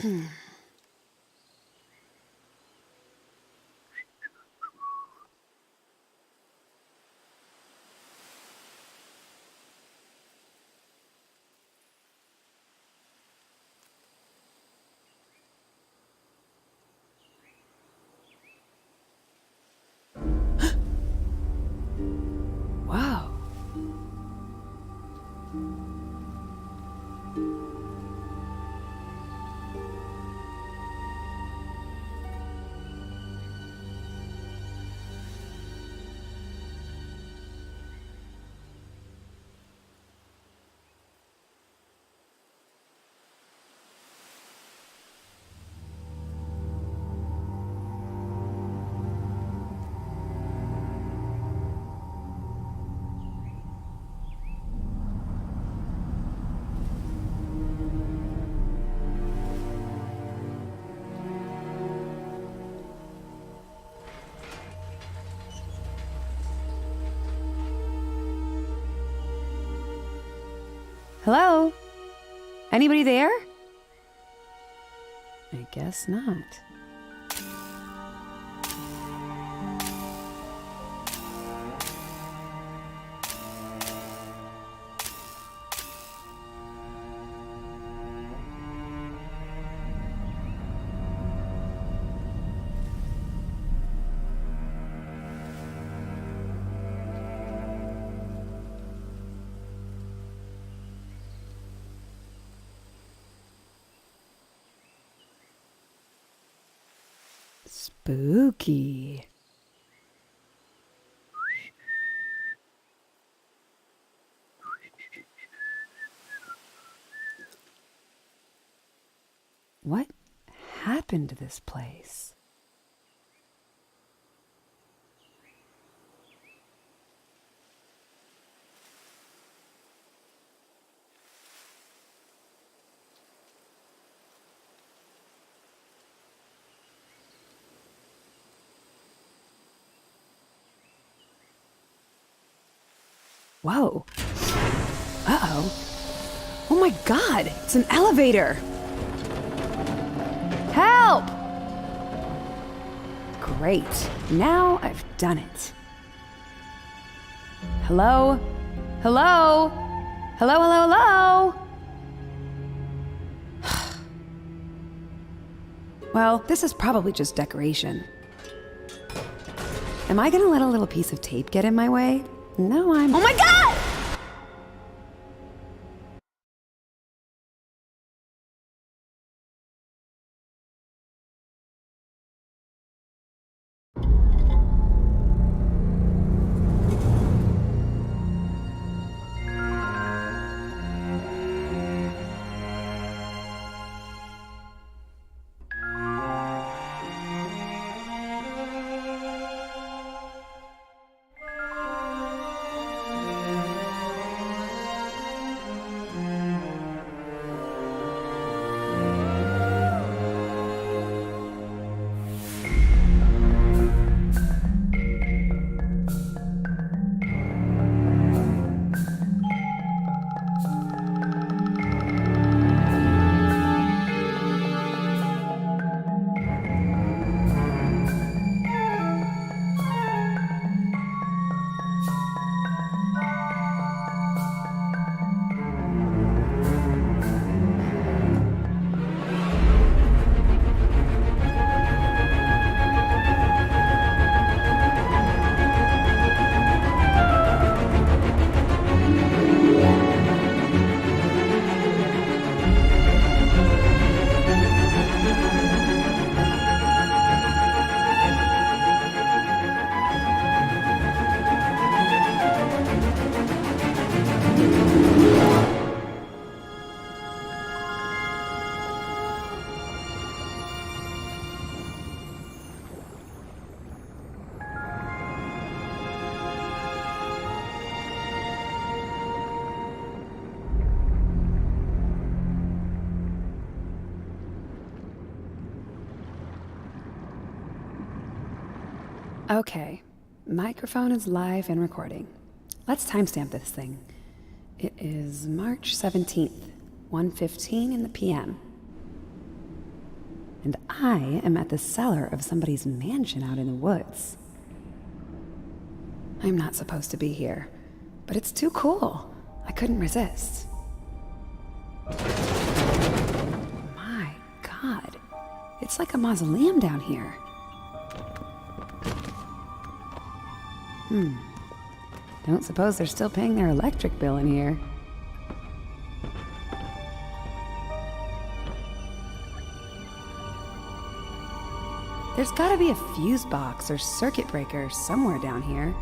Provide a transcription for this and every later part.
Wow. Hello? Anybody there? I guess not. Spooky. What happened to this place? Whoa. Uh-oh. Oh my God, it's an elevator. Help! Great, now I've done it. Hello? Hello? Hello, hello, hello? Well, this is probably just decoration. Am I gonna let a little piece of tape get in my way? No, I'm— Oh my God! Okay, microphone is live and recording. Let's timestamp this thing. It is March 17th, 1:15 in the PM. and I am at the cellar of somebody's mansion out in the woods. I'm not supposed to be here, but it's too cool. I couldn't resist. My God, it's like a mausoleum down here. Don't suppose they're still paying their electric bill in here. There's gotta be a fuse box or circuit breaker somewhere down here.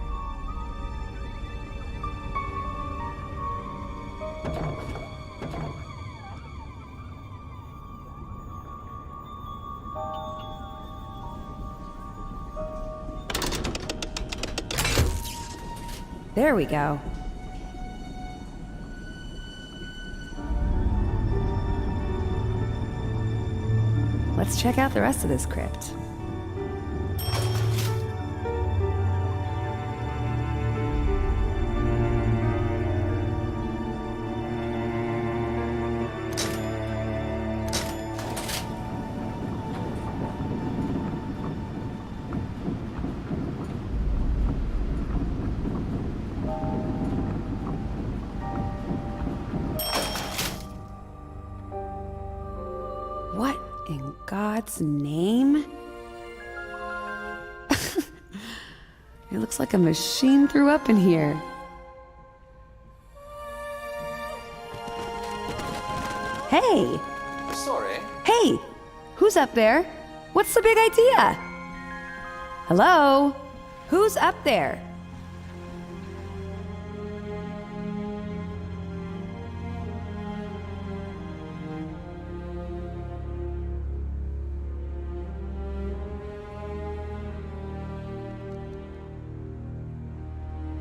There we go. Let's check out the rest of this crypt. What in God's name? It looks like a machine threw up in here. Hey! Sorry. Hey! Who's up there? What's the big idea? Hello? Who's up there?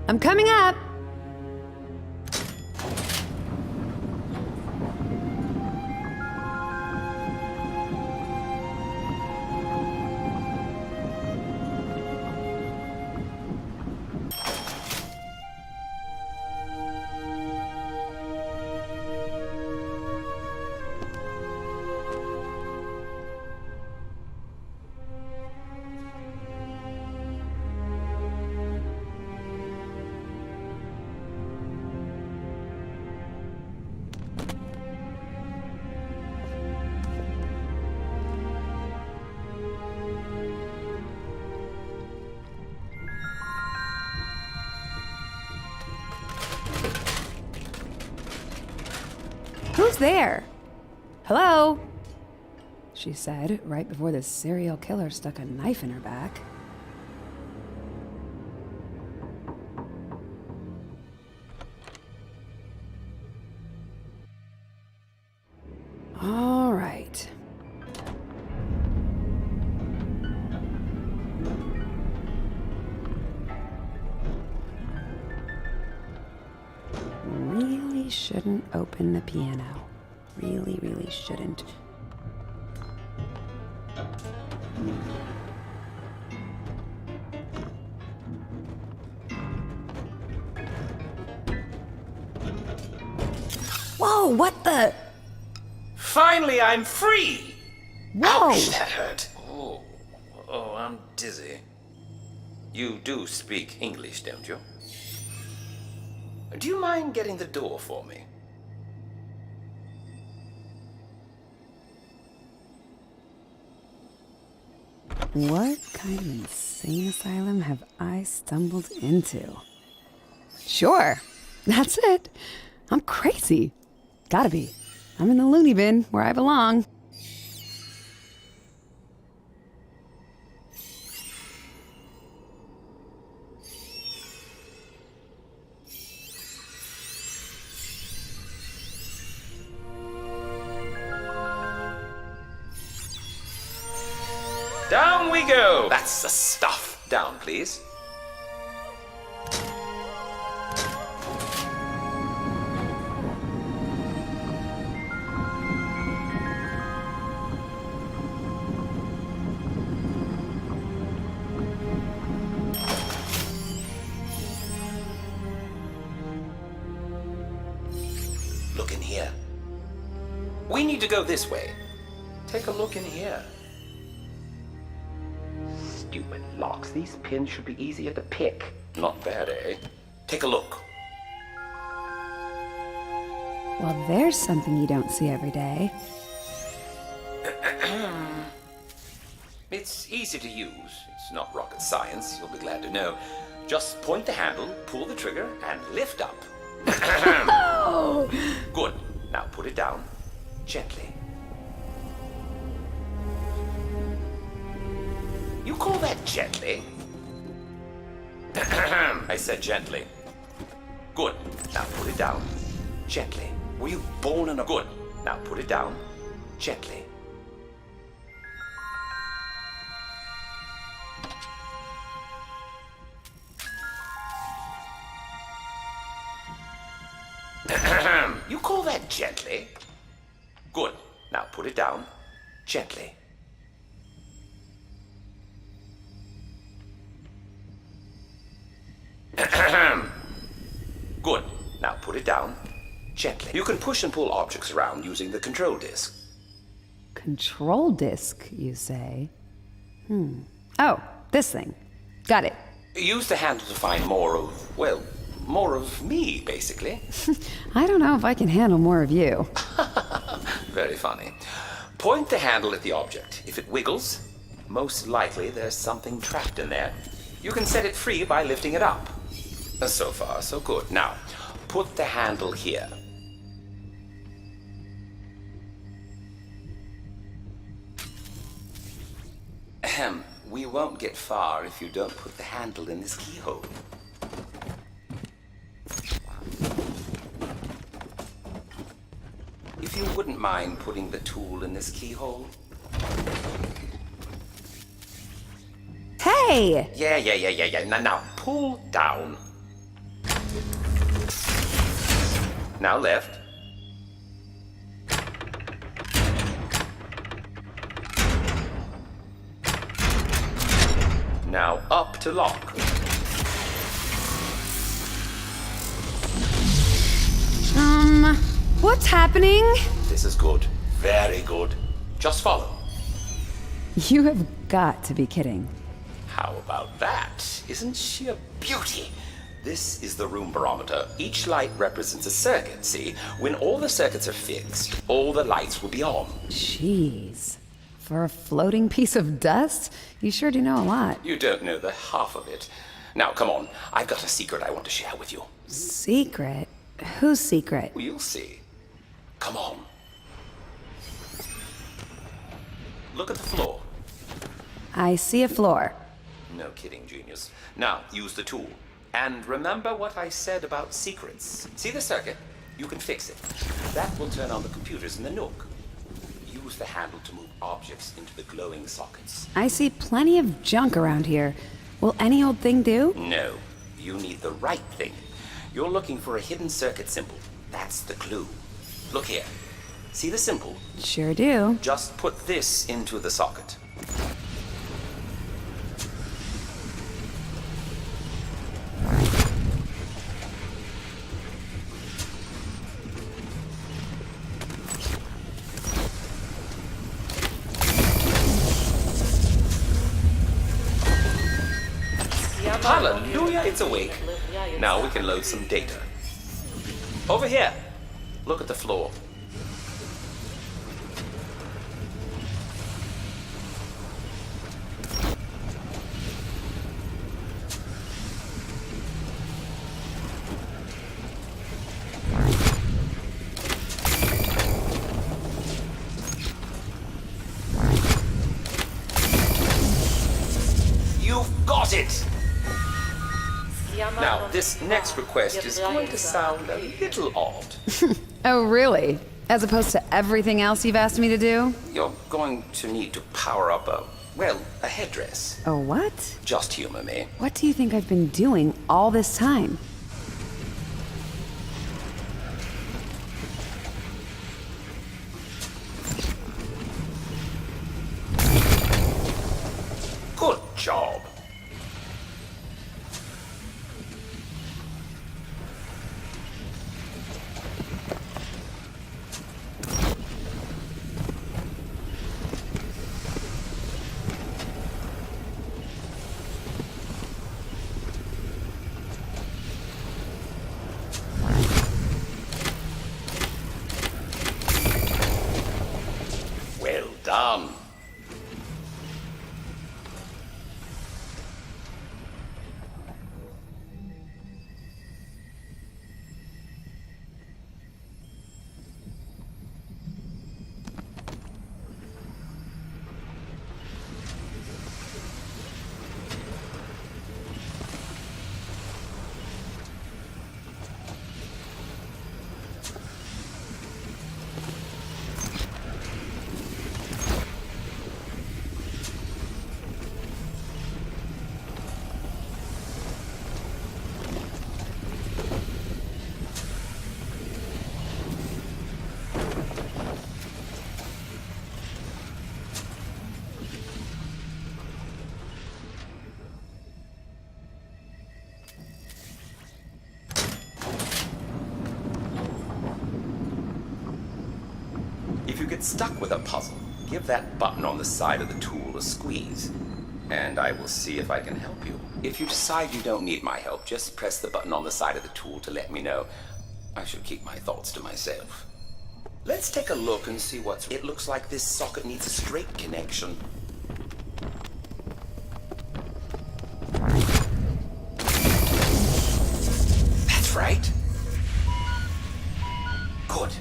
I'm coming up! Who's there? Hello? She said, right before the serial killer stuck a knife in her back. All right. Really shouldn't open the piano. Really shouldn't. Whoa, what the? Finally, I'm free! Whoa! Ouch, that hurt. Oh, I'm dizzy. You do speak English, don't you? Do you mind getting the door for me? What kind of insane asylum have I stumbled into? Sure, that's it. I'm crazy. Gotta be. I'm in the loony bin where I belong. Down we go! That's the stuff. Down, please. Look in here. We need to go this way. Take a look in here. stupid locks. These pins should be easier to pick. Not bad, eh? Take a look. Well, there's something you don't see every day. It's easy to use. It's not rocket science, you'll be glad to know. Just point the handle, pull the trigger, and lift up. Oh! Good. Now put it down. Gently. You call that gently? I said gently. Good. Now put it down. Gently. Were you born in a... Good. Now put it down. Gently. You call that gently? Good. Now put it down. Gently. Good. Now put it down. Gently. You can push and pull objects around using the control disc. Control disc, you say? Oh, this thing. Got it. Use the handle to find more of, well, more of me, basically. I don't know if I can handle more of you. Very funny. Point the handle at the object. If it wiggles, most likely there's something trapped in there. You can set it free by lifting it up. So far, so good. Now, put the handle here. Ahem. We won't get far if you don't put the handle in this keyhole. If you wouldn't mind putting the tool in this keyhole. Hey! Yeah. Now, pull down. Now left. Now up to lock. What's happening? This is good. Very good. Just follow. You have got to be kidding. How about that? Isn't she a beauty? This is the room barometer. Each light represents a circuit, see? When all the circuits are fixed, all the lights will be on. Jeez. For a floating piece of dust? You sure do know a lot. You don't know the half of it. Now, come on. I've got a secret I want to share with you. Secret? Whose secret? Well, you'll see. Come on. Look at the floor. I see a floor. No kidding, genius. Now, use the tool. And remember what I said about secrets. See the circuit? You can fix it. That will turn on the computers in the nook. Use the handle to move objects into the glowing sockets. I see plenty of junk around here. Will any old thing do? No, you need the right thing. You're looking for a hidden circuit symbol. That's the clue. Look here. See the symbol? Sure do. Just put this into the socket. Hallelujah, it's awake. Now we can load some data. Over here. Look at the floor. You've got it! Now, this next request is going to sound a little odd. Oh, really? As opposed to everything else you've asked me to do? You're going to need to power up a headdress. A what? Just humor me. What do you think I've been doing all this time? Good job. get stuck with a puzzle, give that button on the side of the tool a squeeze, and I will see if I can help you. If you decide you don't need my help, just press the button on the side of the tool to let me know. I should keep my thoughts to myself. Let's take a look and see what's... It looks like this socket needs a straight connection. That's right. Good.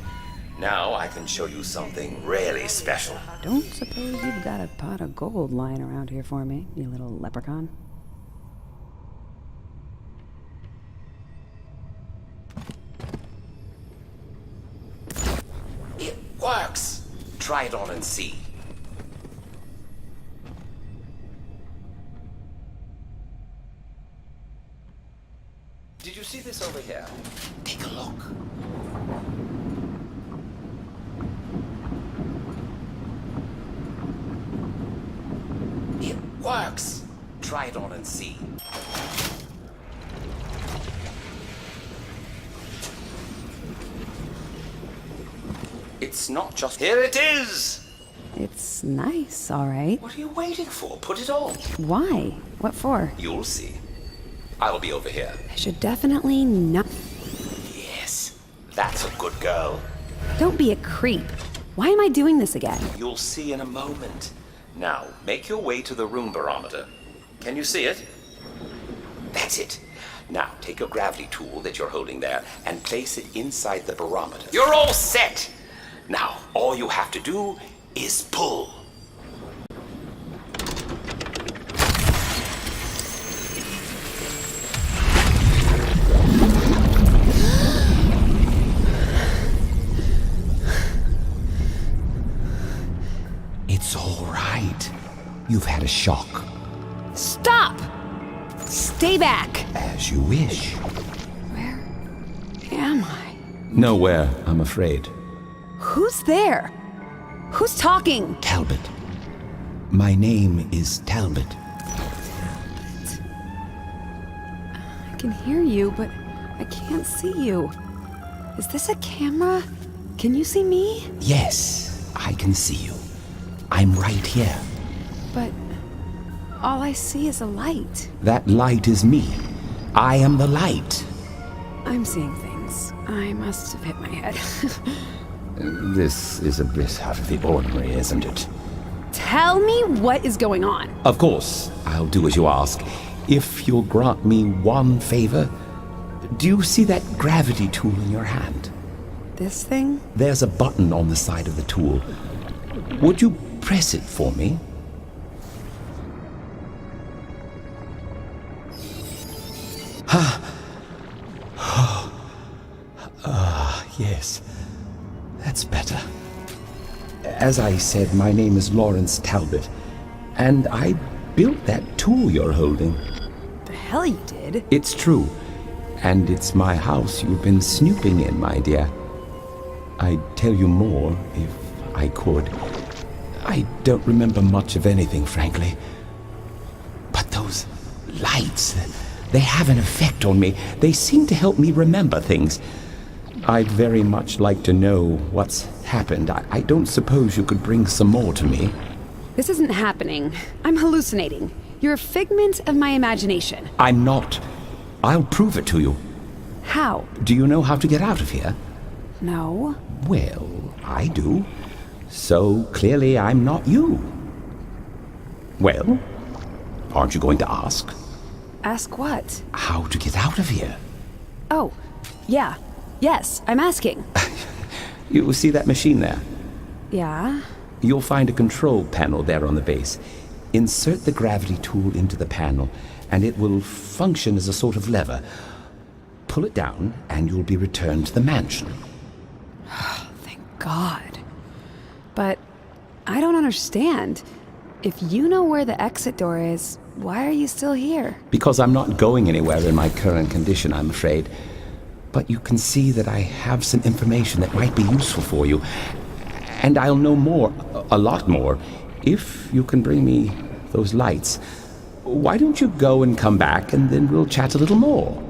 Now I can show you something really special. Don't suppose you've got a pot of gold lying around here for me, you little leprechaun? It works! Try it on and see. Did you see this over here? Take a look. It works! Try it on and see. It's not just... Here it is! It's nice, all right. What are you waiting for? Put it on. Why? What for? You'll see. I'll be over here. I should definitely not... Yes, that's a good girl. Don't be a creep. Why am I doing this again? You'll see in a moment. Now, make your way to the room barometer. Can you see it? That's it. Now, take your gravity tool that you're holding there and place it inside the barometer. You're all set! Now, all you have to do is pull. It's all right. You've had a shock. Stop! Stay back! As you wish. Where am I? Nowhere, I'm afraid. Who's there? Who's talking? Talbot. My name is Talbot. I can hear you, but I can't see you. Is this a camera? Can you see me? Yes, I can see you. I'm right here. But all I see is a light. That light is me. I am the light. I'm seeing things. I must have hit my head. This is a bit out of the ordinary, isn't it? Tell me what is going on. Of course, I'll do as you ask. If you'll grant me one favor, do you see that gravity tool in your hand? This thing? There's a button on the side of the tool. Would you press it for me? Yes. That's better. As I said, my name is Lawrence Talbot, and I built that tool you're holding. The hell you did? It's true, and it's my house you've been snooping in, my dear. I'd tell you more if I could. I don't remember much of anything, frankly. But those lights, they have an effect on me. They seem to help me remember things. I'd very much like to know what's happened. I don't suppose you could bring some more to me. This isn't happening. I'm hallucinating. You're a figment of my imagination. I'm not. I'll prove it to you. How? Do you know how to get out of here? No. Well, I do. So clearly I'm not you. Well, aren't you going to ask? Ask what? How to get out of here? Oh, yeah. Yes, I'm asking. You see that machine there? Yeah? You'll find a control panel there on the base. Insert the gravity tool into the panel, and it will function as a sort of lever. Pull it down, and you'll be returned to the mansion. Thank God. But I don't understand. If you know where the exit door is, why are you still here? Because I'm not going anywhere in my current condition, I'm afraid. But you can see that I have some information that might be useful for you. And I'll know more, a lot more, if you can bring me those lights. Why don't you go and come back, and then we'll chat a little more?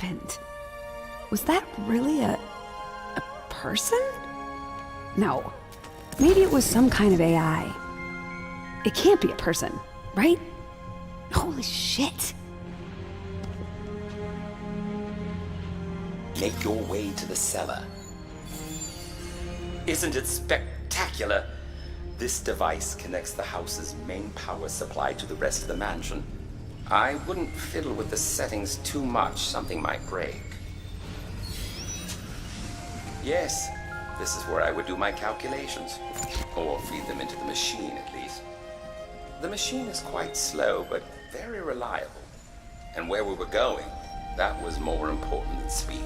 happened? Was that really a person? No. Maybe it was some kind of AI. It can't be a person, right? Holy shit. Make your way to the cellar. Isn't it spectacular? This device connects the house's main power supply to the rest of the mansion. I wouldn't fiddle with the settings too much, something might break. Yes, this is where I would do my calculations. Or feed them into the machine, at least. The machine is quite slow, but very reliable. And where we were going, that was more important than speed.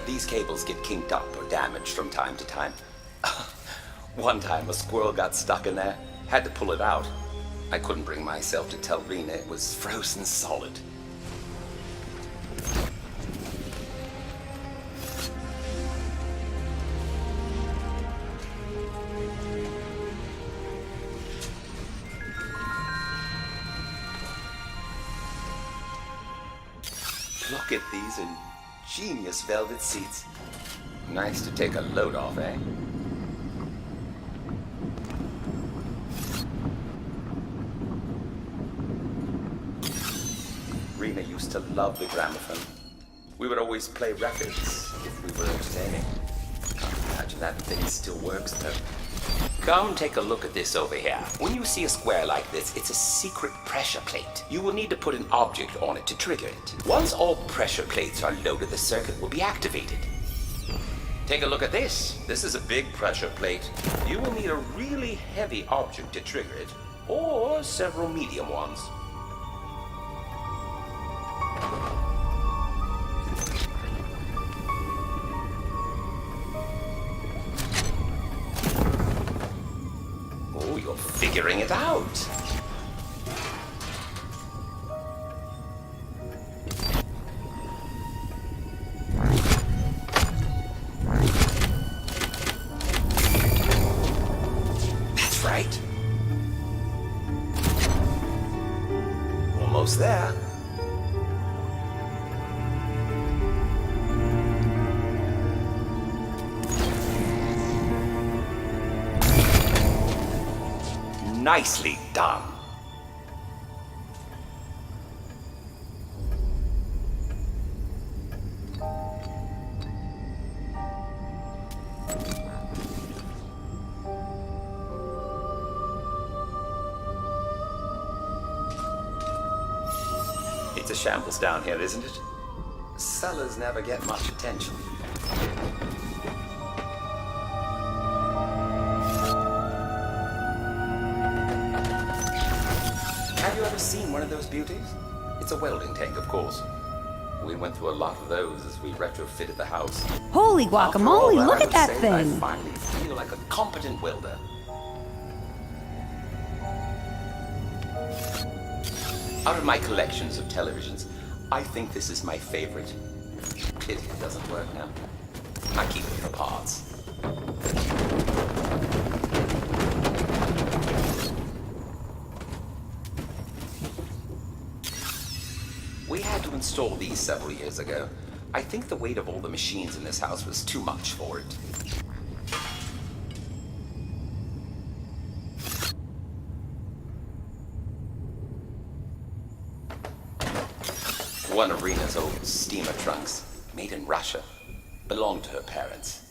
These cables get kinked up or damaged from time to time. One time a squirrel got stuck in there, had to pull it out. I couldn't bring myself to tell Rena it was frozen solid. Look at these ingenious velvet seats. Nice to take a load off, eh? Rena used to love the gramophone. We would always play records if we were entertaining. Can't imagine that thing still works, though. Come take a look at this over here. When you see a square like this, it's a secret pressure plate. You will need to put an object on it to trigger it. Once all pressure plates are loaded, the circuit will be activated. Take a look at this. This is a big pressure plate. You will need a really heavy object to trigger it, or several medium ones. Oh, you're figuring it out. That's right. Almost there. Nicely done. It's a shambles down here, isn't it? Cellars never get much attention. Have you ever seen one of those beauties? It's a welding tank, of course. We went through a lot of those as we retrofitted the house. Holy guacamole, look at that I thing! finally feel like a competent welder. Out of my collections of televisions, I think this is my favorite. Pity it doesn't work now. I keep it for parts. We had to install these several years ago. I think the weight of all the machines in this house was too much for it. One of Rena's old steamer trunks, made in Russia, belonged to her parents.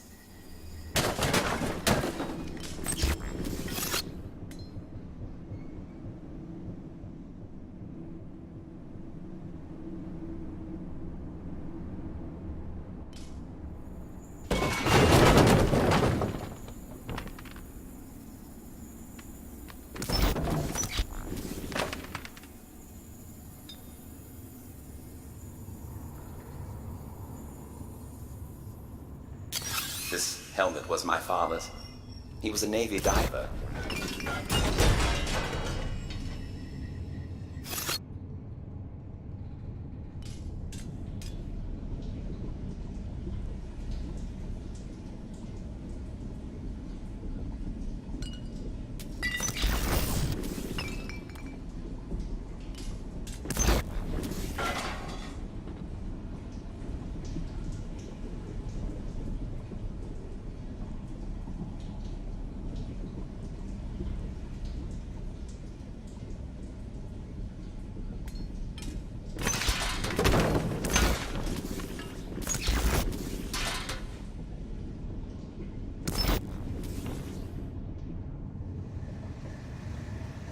This helmet was my father's. He was a Navy diver.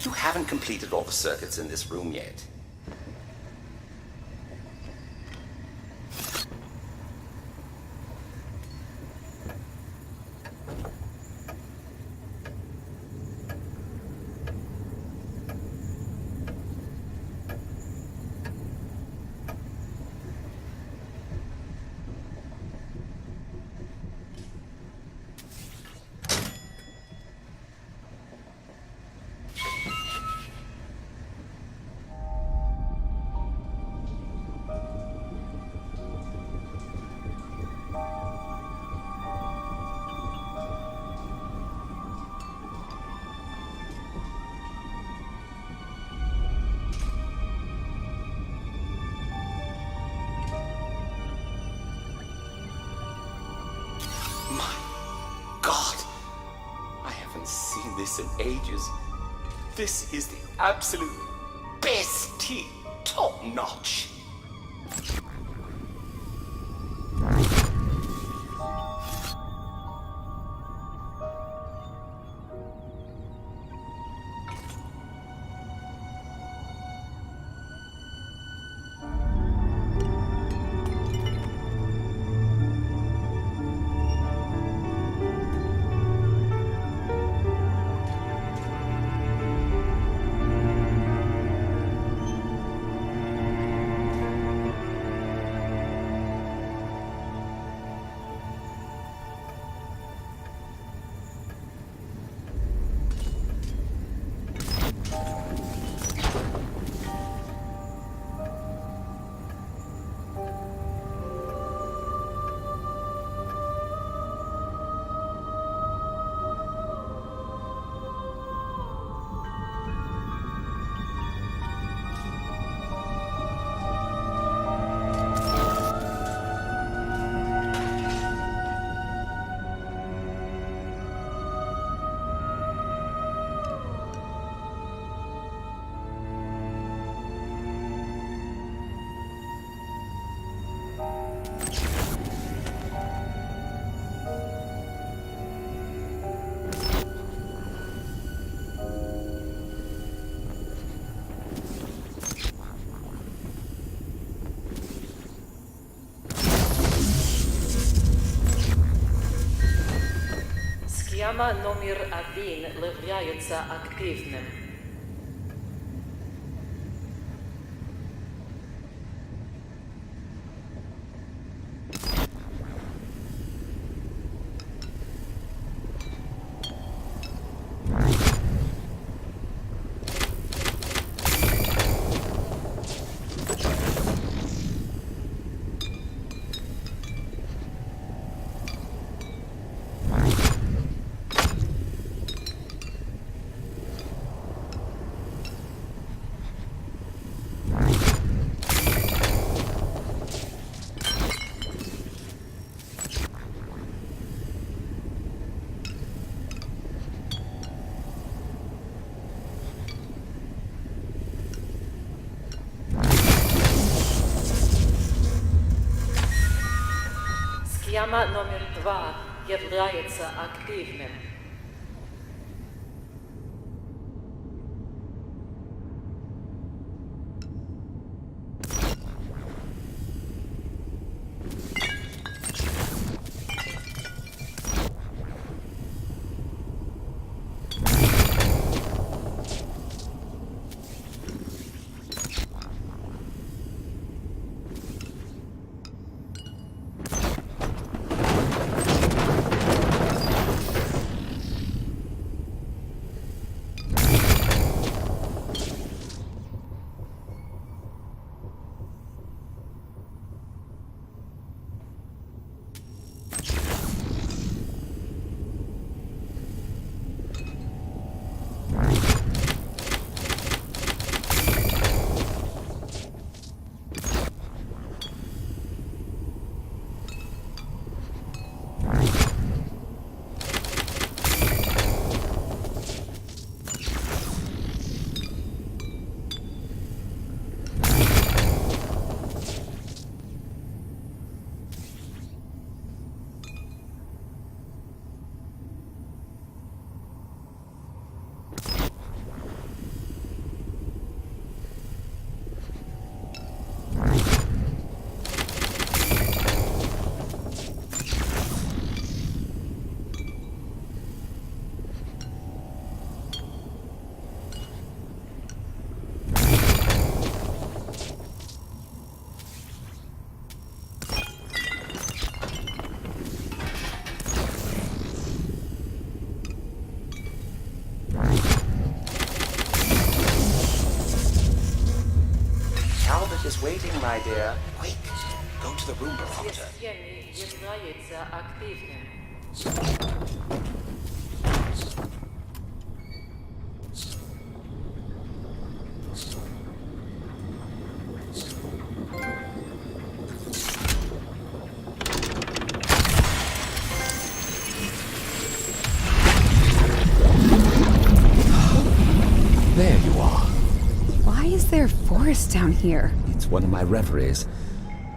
You haven't completed all the circuits in this room yet. My God! I haven't seen this in ages. This is the absolute best tea, top notch. Схема номер 1 является активным. Схема номер 2 является активным. waiting, my dear. Quick, go to the room barometer. Системе является активным. There you are. Why is there forest down here? It's one of my reveries.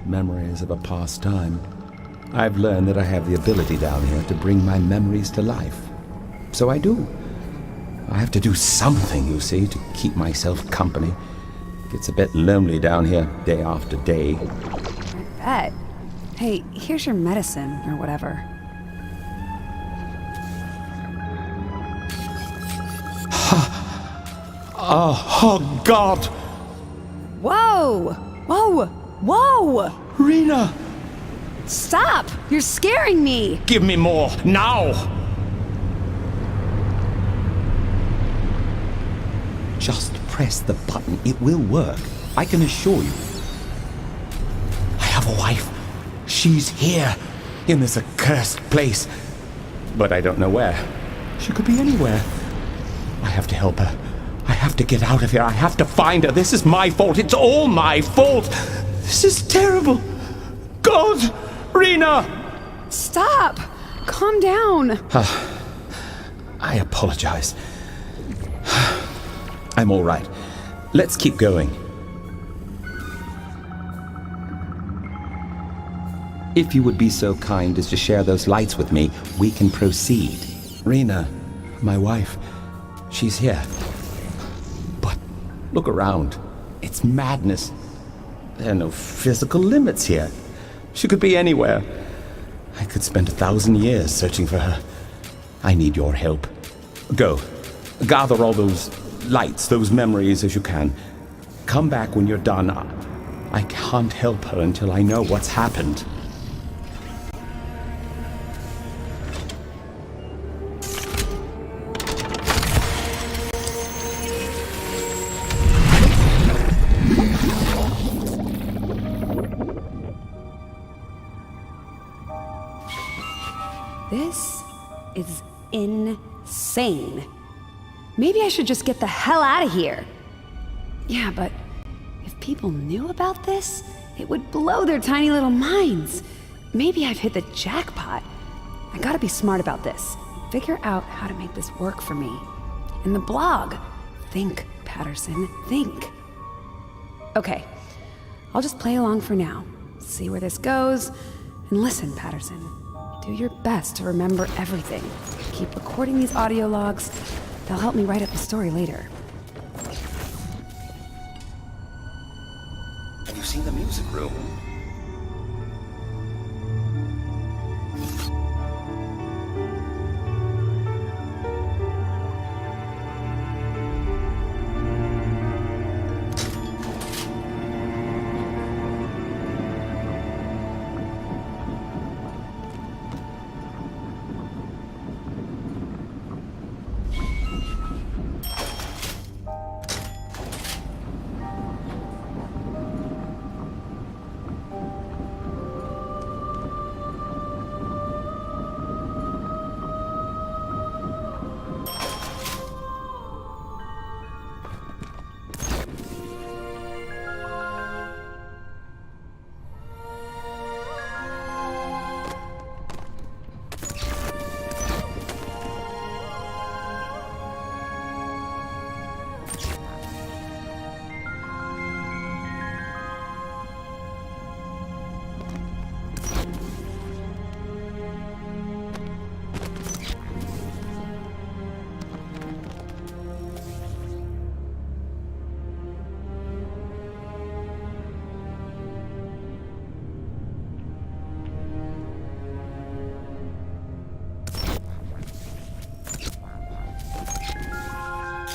Memories of a past time. I've learned that I have the ability down here to bring my memories to life. So I do. I have to do something, you see, to keep myself company. Gets a bit lonely down here day after day. I bet. Hey, here's your medicine, or whatever. Oh, God! Whoa! Whoa! Whoa! Rena! Stop! You're scaring me! Give me more, now! Just press the button. It will work. I can assure you. I have a wife. She's here, in this accursed place. But I don't know where. She could be anywhere. I have to help her. I have to get out of here. I have to find her. This is my fault. It's all my fault. This is terrible. God! Rena! Stop! Calm down! I apologize. I'm all right. Let's keep going. If you would be so kind as to share those lights with me, we can proceed. Rena, my wife, she's here. But look around. It's madness. There are no physical limits here. She could be anywhere. I could spend 1,000 years searching for her. I need your help. Go. Gather all those lights, those memories as you can. Come back when you're done. I can't help her until I know what's happened. This is insane. Maybe I should just get the hell out of here. Yeah, but if people knew about this, it would blow their tiny little minds. Maybe I've hit the jackpot. I gotta be smart about this. Figure out how to make this work for me. And the blog. Think, Patterson, think. Okay, I'll just play along for now. See where this goes. And listen, Patterson. Do your best to remember everything. Keep recording these audio logs. They'll help me write up the story later. Have you seen the music room?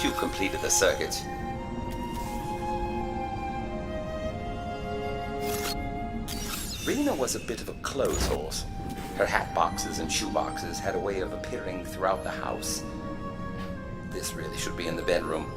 You completed the circuit. Rena was a bit of a clothes horse. Her hat boxes and shoe boxes had a way of appearing throughout the house. This really should be in the bedroom.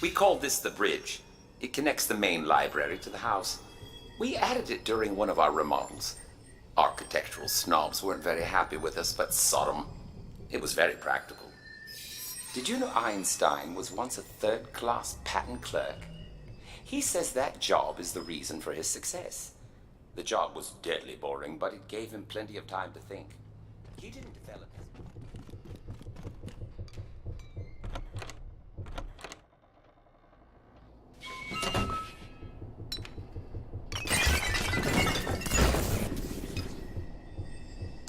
We called this the bridge. It connects the main library to the house. We added it during one of our remodels. Architectural snobs weren't very happy with us, but Sodom. It was very practical. Did you know Einstein was once a third-class patent clerk? He says that job is the reason for his success. The job was deadly boring, but it gave him plenty of time to think. He didn't develop his...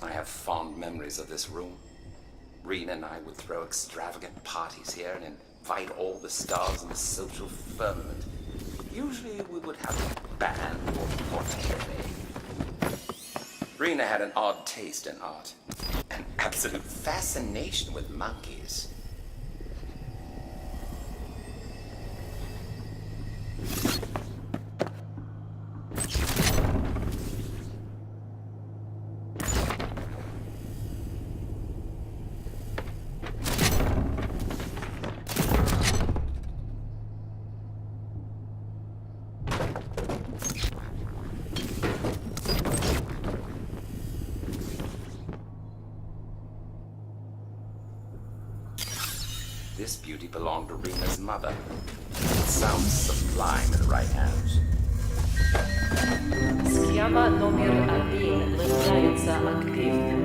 I have fond memories of this room. Rena and I would throw extravagant parties here and invite all the stars in the social firmament. Usually we would have a band or portrait. Rena had an odd taste in art, an absolute fascination with monkeys. This beauty belonged to Rena's mother. It sounds sublime in the right hands. Схема номер 1 является активной.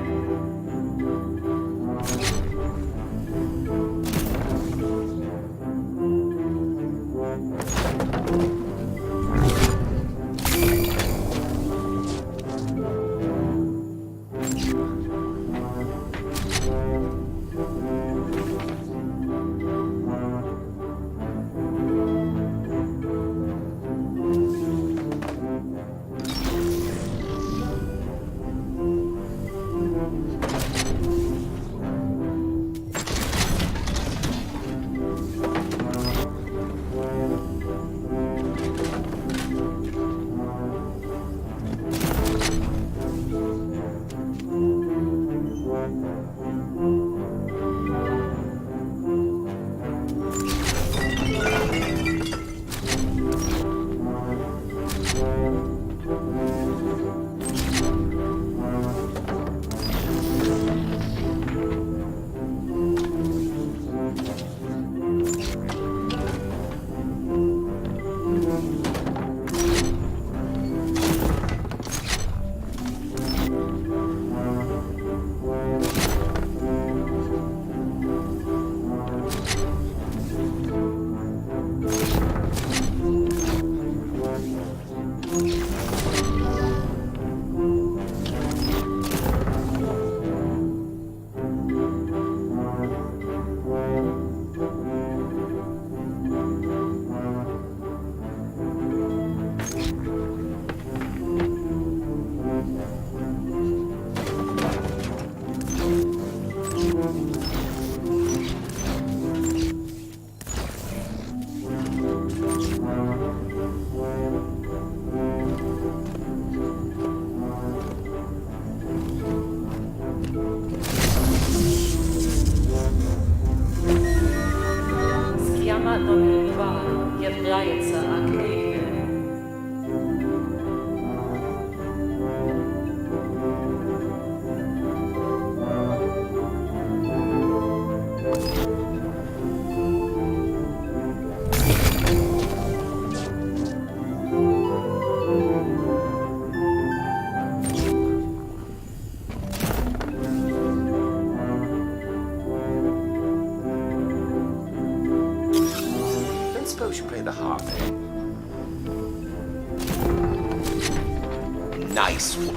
номер 2 является активным. Suppose you play the harp, eh? Nice one.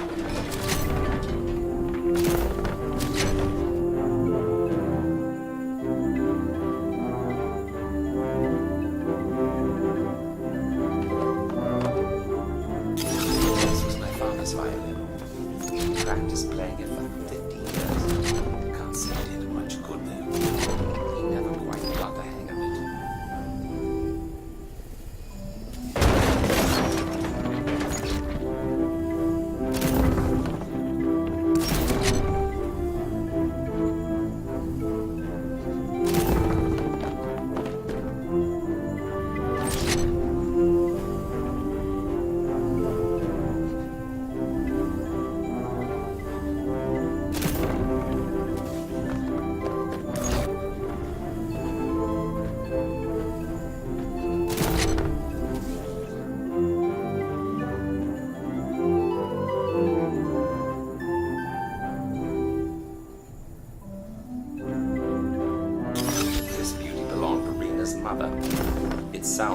This was my father's violin. He practiced playing it for 50 years. Can't say it did much good though. He never quite got the hang of it.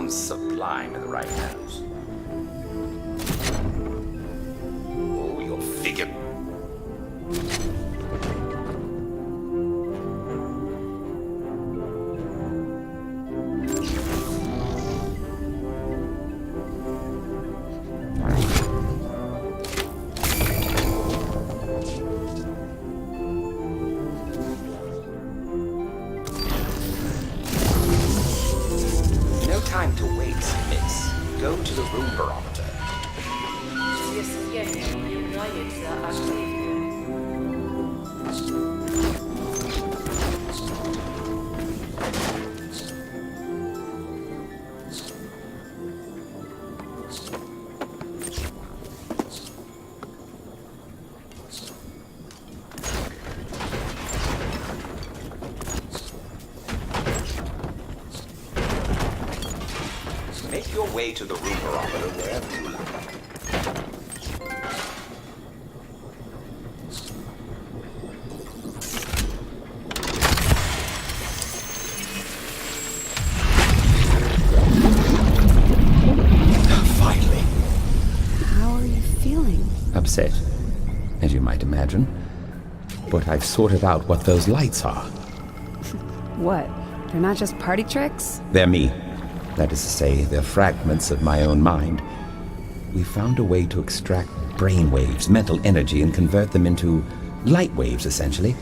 sounds sublime in the right hands. Oh, your figure. Time to waste, miss. Go to the room barometer. Съедение является активным. Make your way to the room barometer wherever you like. Finally. How are you feeling? Upset, as you might imagine. But I've sorted out what those lights are. What? They're not just party tricks? They're me. That is to say, they're fragments of my own mind. We found a way to extract brain waves, mental energy, and convert them into light waves, essentially.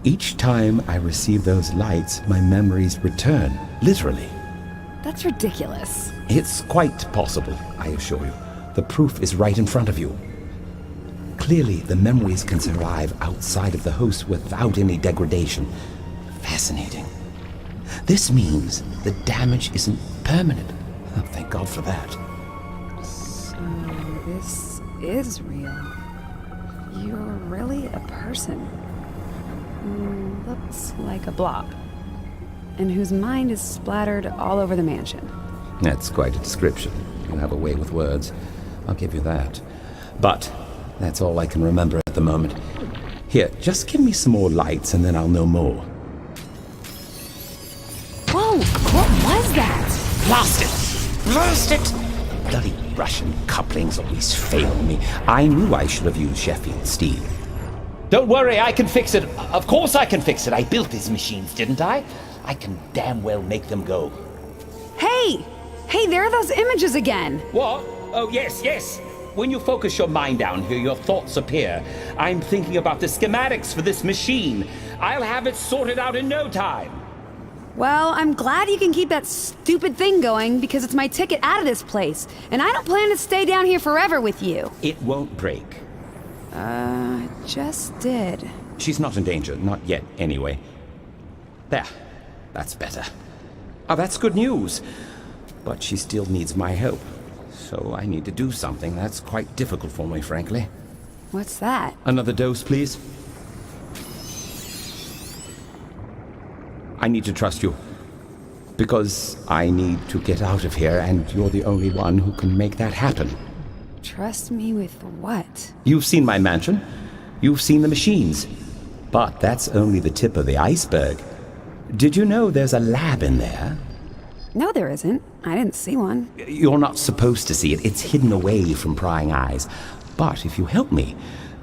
Each time I receive those lights, my memories return, literally. That's ridiculous. It's quite possible, I assure you. The proof is right in front of you. Clearly, the memories can survive outside of the host without any degradation. Fascinating. This means the damage isn't permanent. Oh, thank God for that. So this is real. You're really a person. Looks like a blob. And whose mind is splattered all over the mansion. That's quite a description. You have a way with words. I'll give you that. But that's all I can remember at the moment. Here, just give me some more lights and then I'll know more. Whoa! What was that? Blast it! Blast it! Bloody Russian couplings always fail me. I knew I should have used Sheffield steel. Don't worry, I can fix it. Of course I can fix it. I built these machines, didn't I? I can damn well make them go. Hey! Hey, there are those images again! What? Oh, yes, yes. When you focus your mind down here, your thoughts appear. I'm thinking about the schematics for this machine. I'll have it sorted out in no time. Well, I'm glad you can keep that stupid thing going because it's my ticket out of this place. And I don't plan to stay down here forever with you. It won't break. It just did. She's not in danger. Not yet, anyway. There. That's better. Oh, that's good news. But she still needs my help. So I need to do something that's quite difficult for me, frankly. What's that? Another dose, please. I need to trust you. Because I need to get out of here, and you're the only one who can make that happen. Trust me with what? You've seen my mansion. You've seen the machines. But that's only the tip of the iceberg. Did you know there's a lab in there? No, there isn't. I didn't see one. You're not supposed to see it. It's hidden away from prying eyes. But if you help me,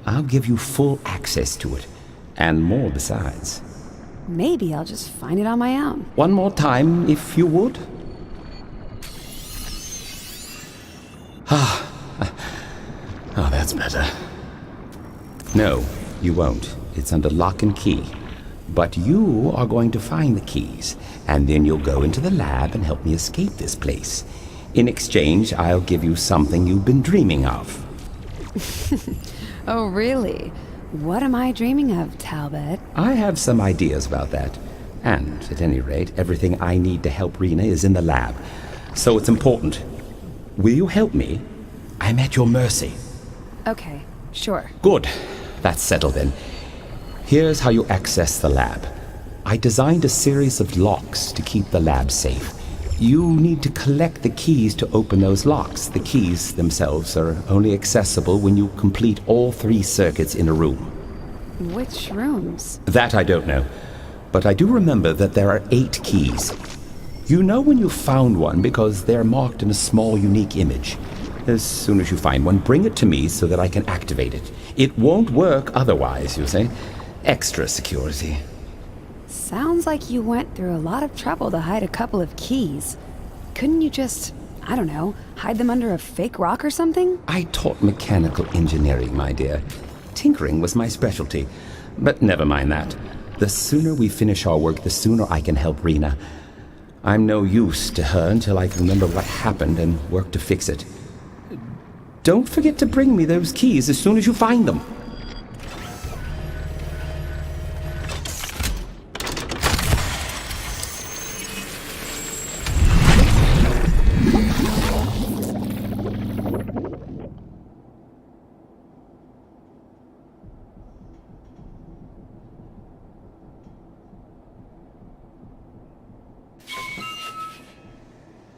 I'll give you full access to it. And more besides. Maybe I'll just find it on my own. One more time, if you would. Oh, that's better. No, you won't. It's under lock and key. But you are going to find the keys, and then you'll go into the lab and help me escape this place. In exchange, I'll give you something you've been dreaming of. Oh, really? What am I dreaming of, Talbot? I have some ideas about that. And, at any rate, everything I need to help Rena is in the lab. So it's important. Will you help me? I'm at your mercy. Okay, sure. Good. That's settled then. Here's how you access the lab. I designed a series of locks to keep the lab safe. You need to collect the keys to open those locks. The keys themselves are only accessible when you complete all 3 circuits in a room. Which rooms? That I don't know. But I do remember that there are 8 keys. You know when you found one because they're marked in a small, unique image. As soon as you find one, bring it to me so that I can activate it. It won't work otherwise, you say. Extra security. Sounds like you went through a lot of trouble to hide a couple of keys. Couldn't you just, I don't know, hide them under a fake rock or something? I taught mechanical engineering, my dear. Tinkering was my specialty. But never mind that. The sooner we finish our work, the sooner I can help Rena. I'm no use to her until I can remember what happened and work to fix it. Don't forget to bring me those keys as soon as you find them.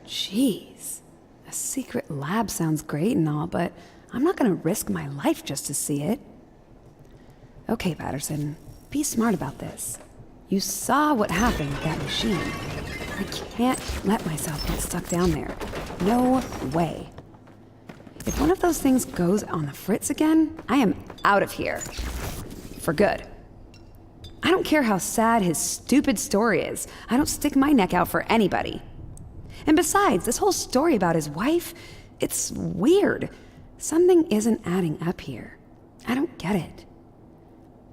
Jeez. A secret lab sounds great and all, but I'm not gonna risk my life just to see it. Okay, Patterson, be smart about this. You saw what happened with that machine. I can't let myself get stuck down there. No way. If one of those things goes on the fritz again, I am out of here. For good. I don't care how sad his stupid story is. I don't stick my neck out for anybody. And besides, this whole story about his wife, it's weird. Something isn't adding up here. I don't get it.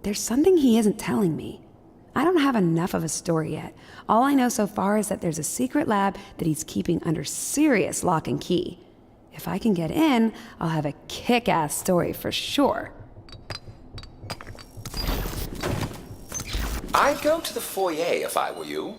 There's something he isn't telling me. I don't have enough of a story yet. All I know so far is that there's a secret lab that he's keeping under serious lock and key. If I can get in, I'll have a kick-ass story for sure. I'd go to the foyer if I were you.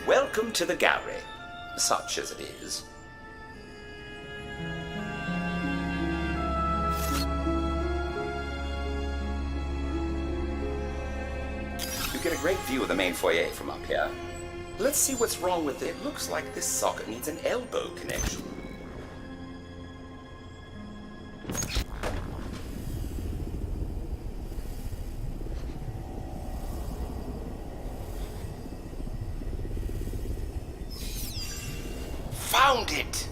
Welcome to the gallery, such as it is. You get a great view of the main foyer from up here. Let's see what's wrong with it. It looks like this socket needs an elbow connection. Found it!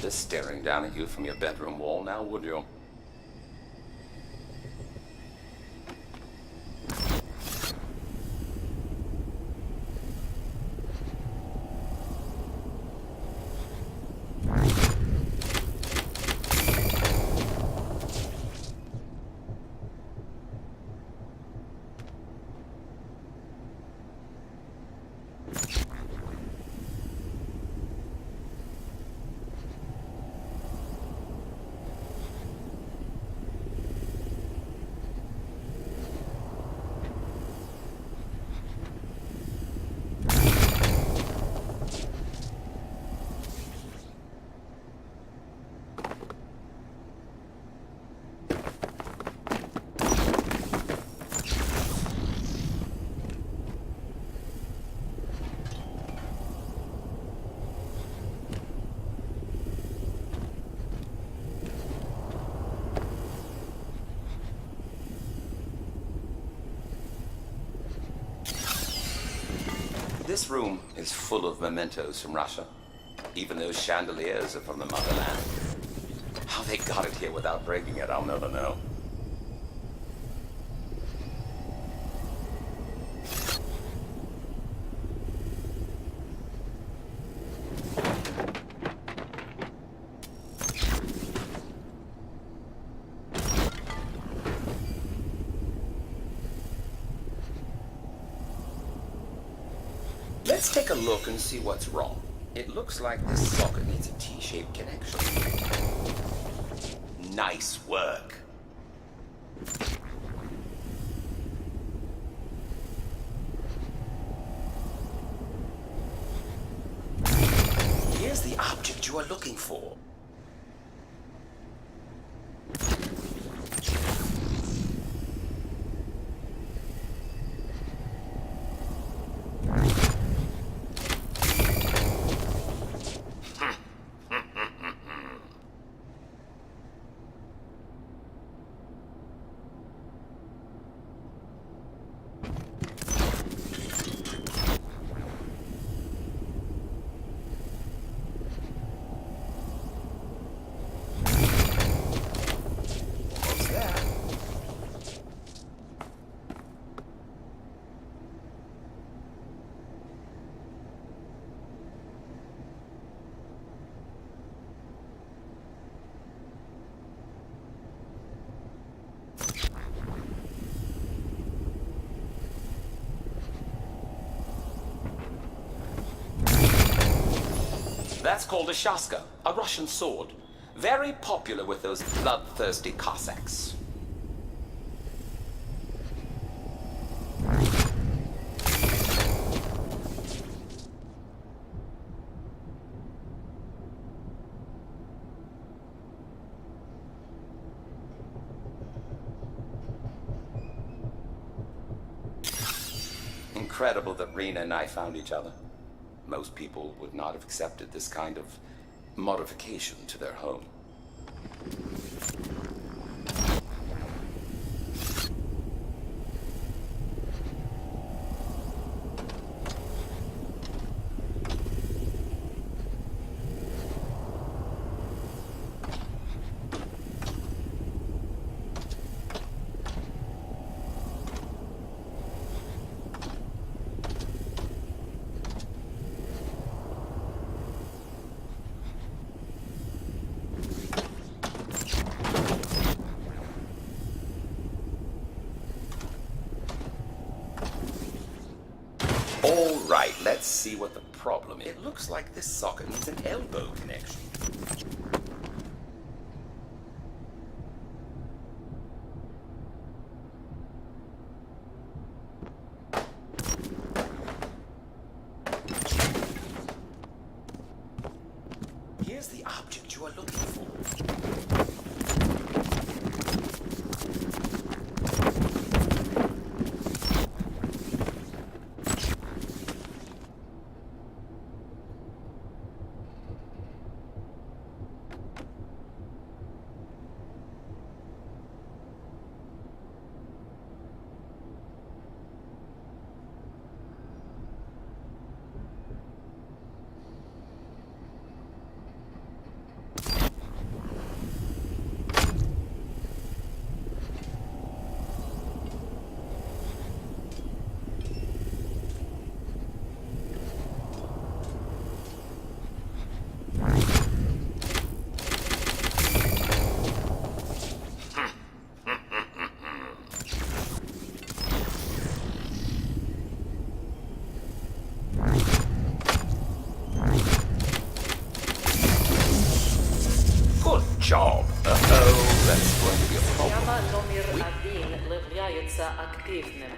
just staring down at you from your bedroom wall now, would you? This room is full of mementos from Russia. Even those chandeliers are from the motherland. How they got it here without breaking it, I'll never know. Let's take a look and see what's wrong. It looks like this socket needs a T-shaped connection. Nice work. Here's the object you are looking for. That's called a shaska, a Russian sword. Very popular with those bloodthirsty Cossacks. Incredible that Rena and I found each other. Most people would not have accepted this kind of modification to their home. All right, let's see what the problem is. It looks like this socket needs an elbow connection. Here's the object you are looking for. является активным.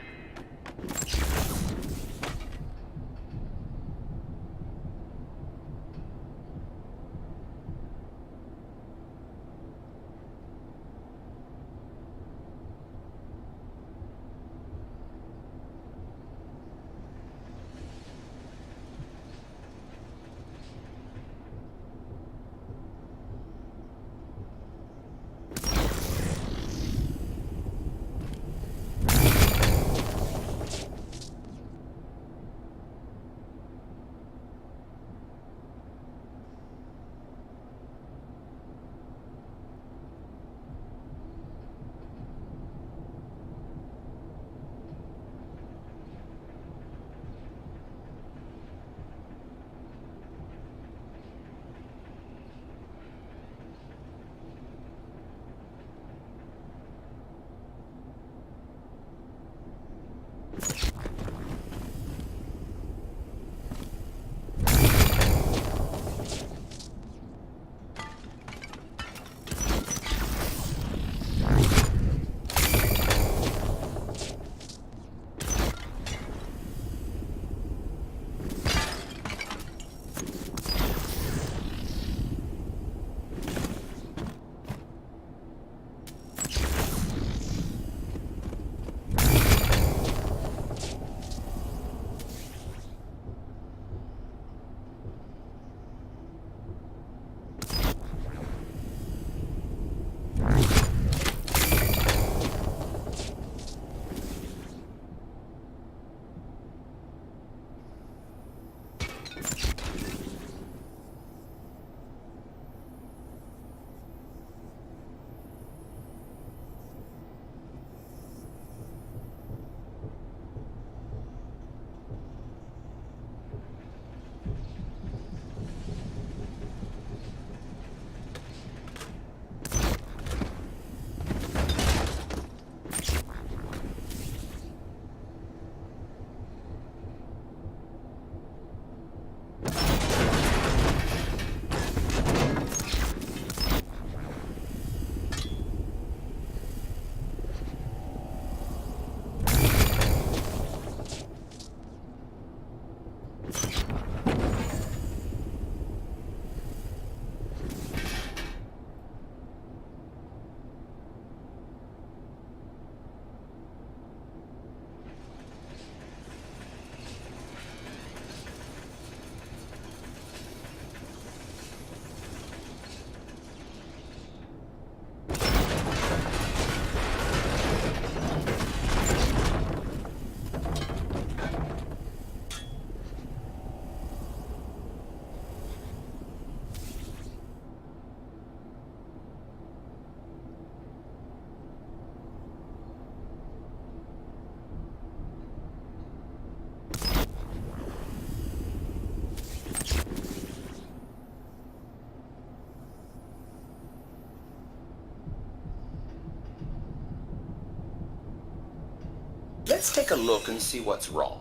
Let's take a look and see what's wrong.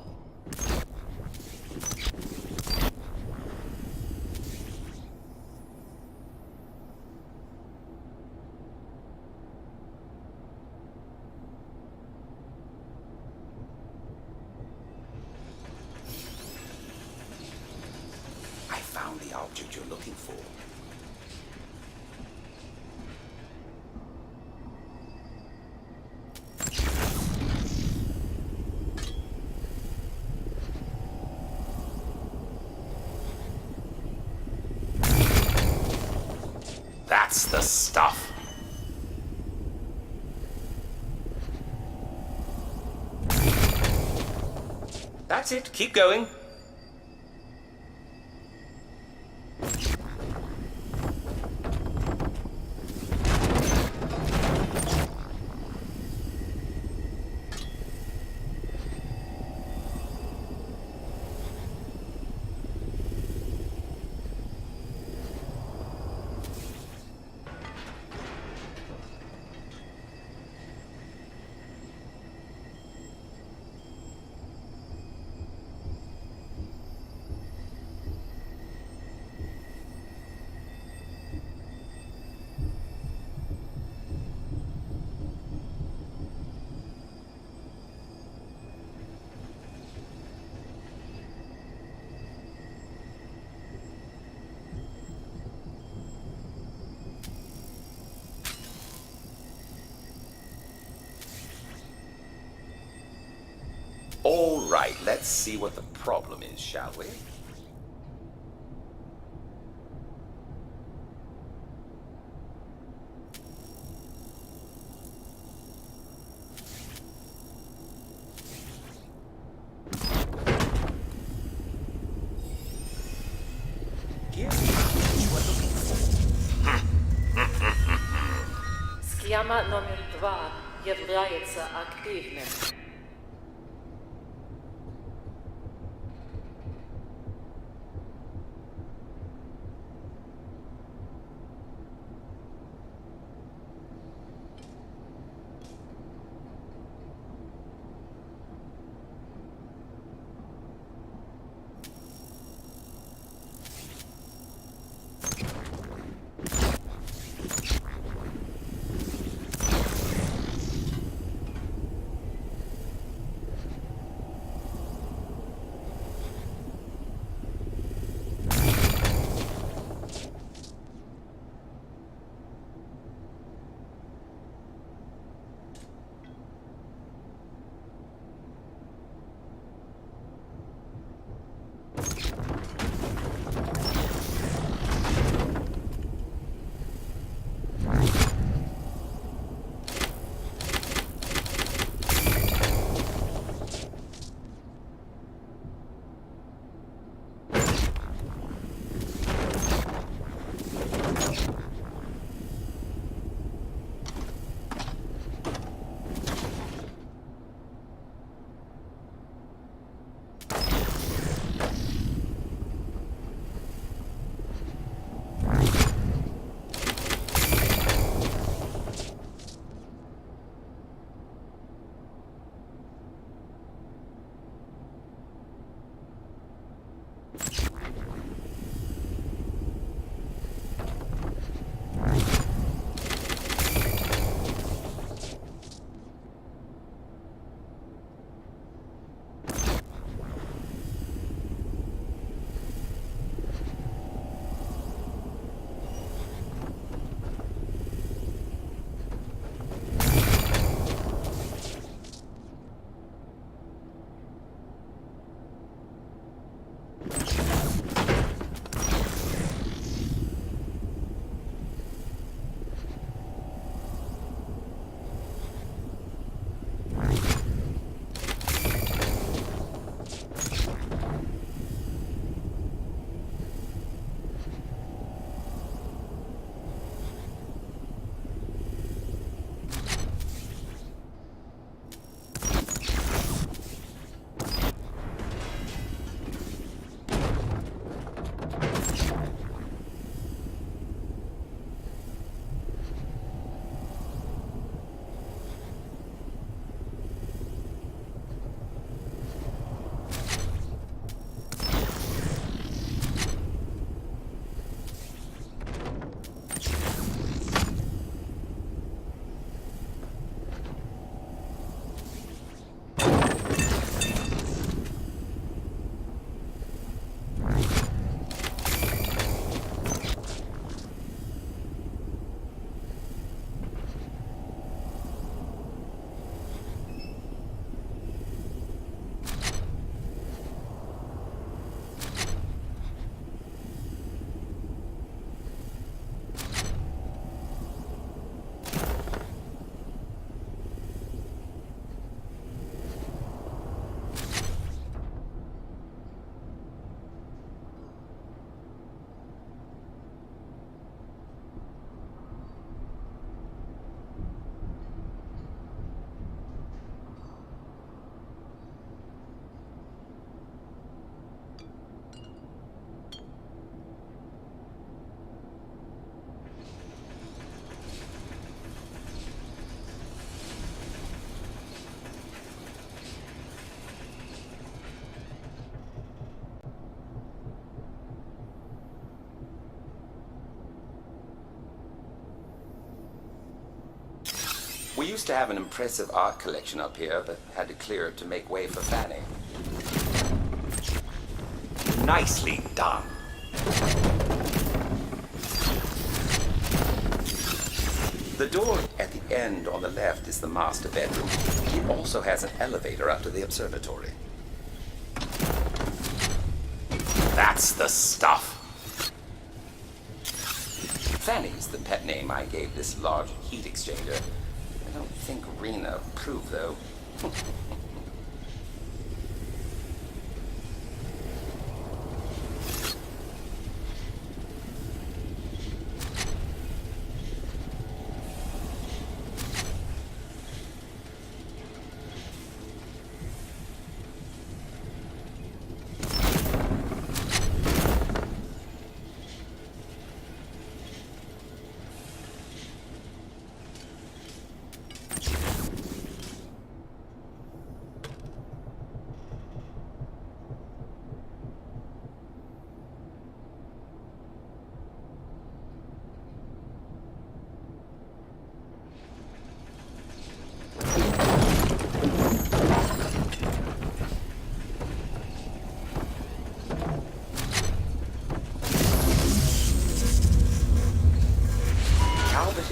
I found the object you're looking for. That's the stuff. That's it. Keep going. All right, let's see what the problem is, shall we? Here's what you are looking for. Схема номер 2 является активным. We used to have an impressive art collection up here, but had to clear it to make way for Fanny. Nicely done. The door at the end on the left is the master bedroom. It also has an elevator up to the observatory. That's the stuff. Fanny's the pet name I gave this large heat exchanger. I don't think Rena approved, though.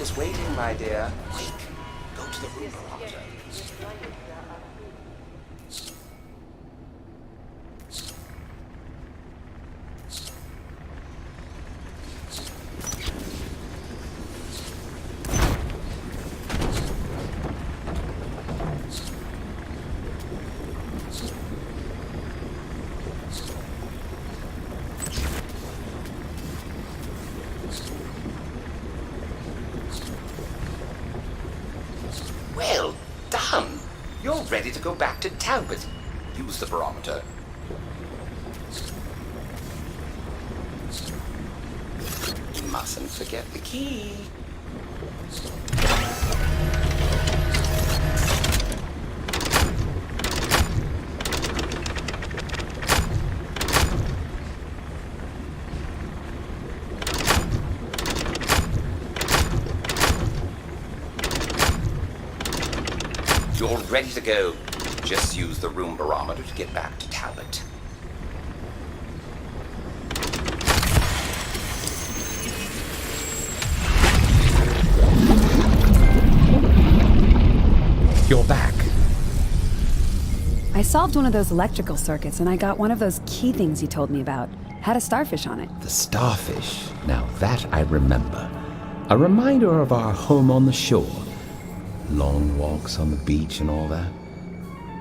Is waiting, my dear. Quick, go to the room barometer. Well done! You're ready to go back to Talbot. Use the barometer. You mustn't forget the key. You're ready to go. Just use the room barometer to get back to Talbot. You're back. I solved one of those electrical circuits and I got one of those key things you told me about. Had a starfish on it. The starfish. Now that I remember. A reminder of our home on the shore. Long walks on the beach and all that.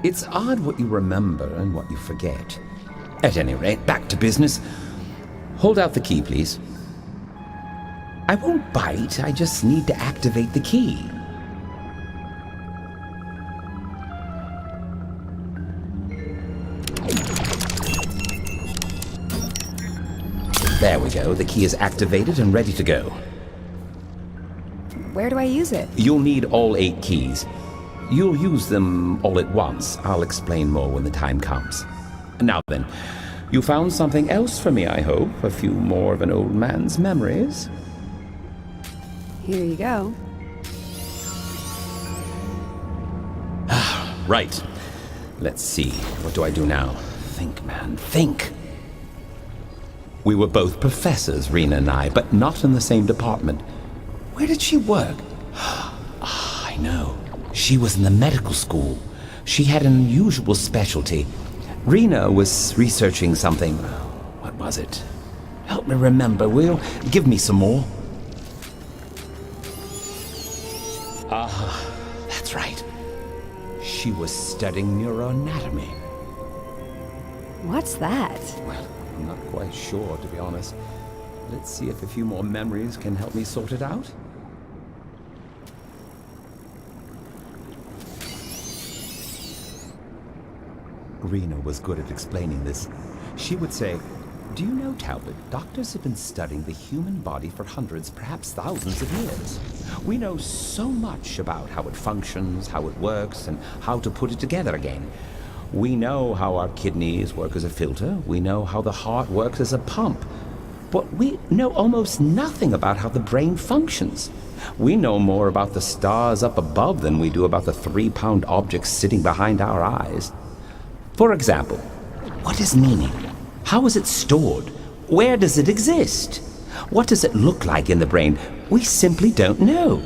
It's odd what you remember and what you forget. At any rate, back to business. Hold out the key, please. I won't bite, I just need to activate the key. There we go, the key is activated and ready to go. Where do I use it? You'll need all 8 keys. You'll use them all at once. I'll explain more when the time comes. Now then, you found something else for me, I hope. A few more of an old man's memories. Here you go. Right. Let's see. What do I do now? Think, man, think. We were both professors, Rena and I, but not in the same department. Where did she work? I know. She was in the medical school. She had an unusual specialty. Rena was researching something. What was it? Help me remember, will you? Give me some more. That's right. She was studying neuroanatomy. What's that? Well, I'm not quite sure, to be honest. Let's see if a few more memories can help me sort it out. Rena was good at explaining this. She would say, "Do you know, Talbot, doctors have been studying the human body for hundreds, perhaps thousands of years. We know so much about how it functions, how it works, and how to put it together again. We know how our kidneys work as a filter. We know how the heart works as a pump. But we know almost nothing about how the brain functions. We know more about the stars up above than we do about the 3-pound objects sitting behind our eyes. For example, what is meaning? How is it stored? Where does it exist? What does it look like in the brain? We simply don't know.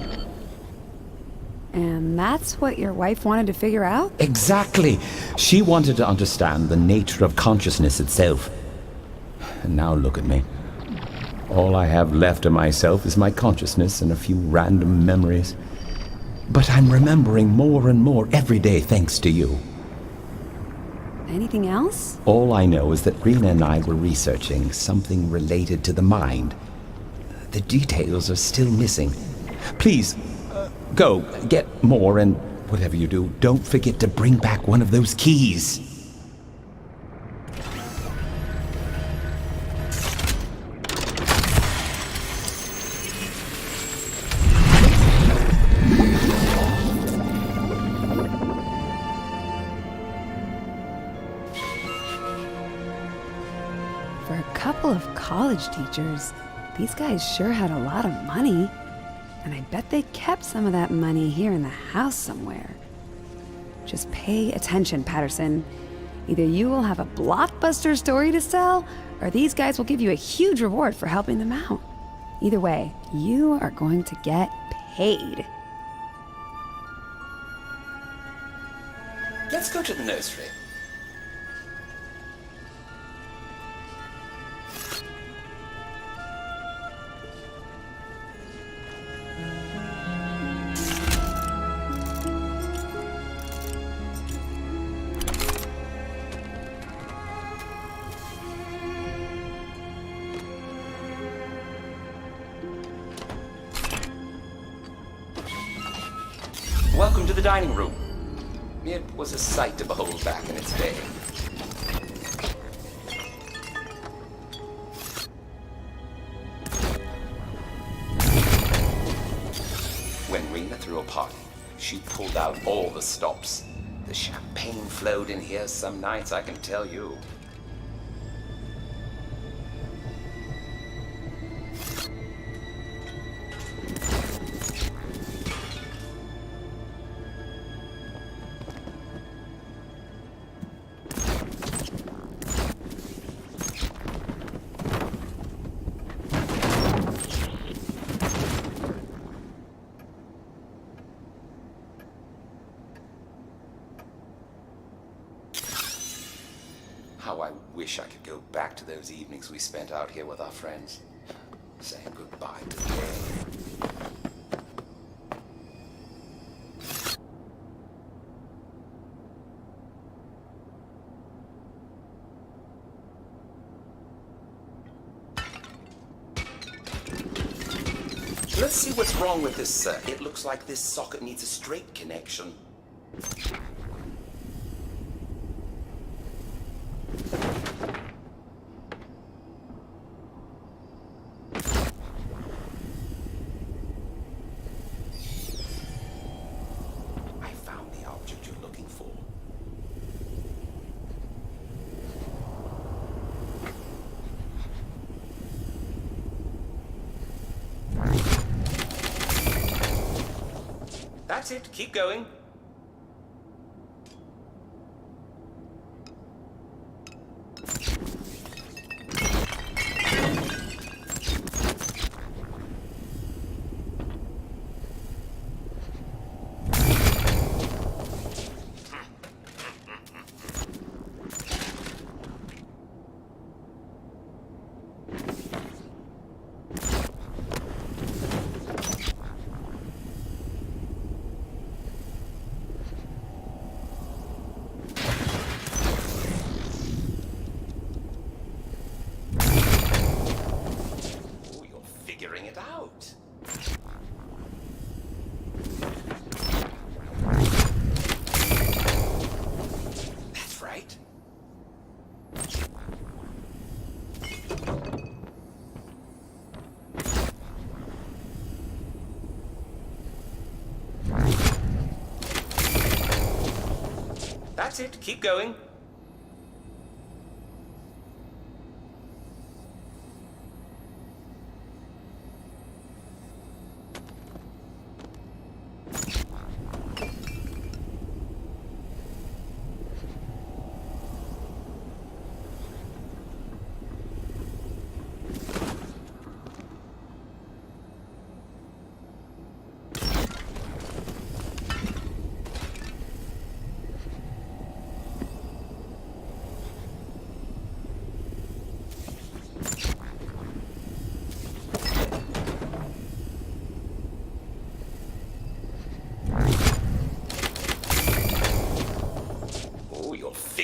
And that's what your wife wanted to figure out? Exactly. She wanted to understand the nature of consciousness itself. And now look at me. All I have left of myself is my consciousness and a few random memories. But I'm remembering more and more every day thanks to you. Anything else? All I know is that Rena and I were researching something related to the mind. The details are still missing. Please, go, get more, and whatever you do, don't forget to bring back one of those keys. For a couple of college teachers, these guys sure had a lot of money. And I bet they kept some of that money here in the house somewhere. Just pay attention, Patterson. Either you will have a blockbuster story to sell, or these guys will give you a huge reward for helping them out. Either way, you are going to get paid. Let's go to the nursery. Welcome to the dining room. It was a sight to behold back in its day. When Rena threw a party, she pulled out all the stops. The champagne flowed in here some nights, I can tell you. How I wish I could go back to those evenings we spent out here with our friends, saying goodbye to the day. Let's see what's wrong with this. It looks like this socket needs a straight connection. I found the object you're looking for. That's it. Keep going. Figuring it out. That's right. That's it. Keep going.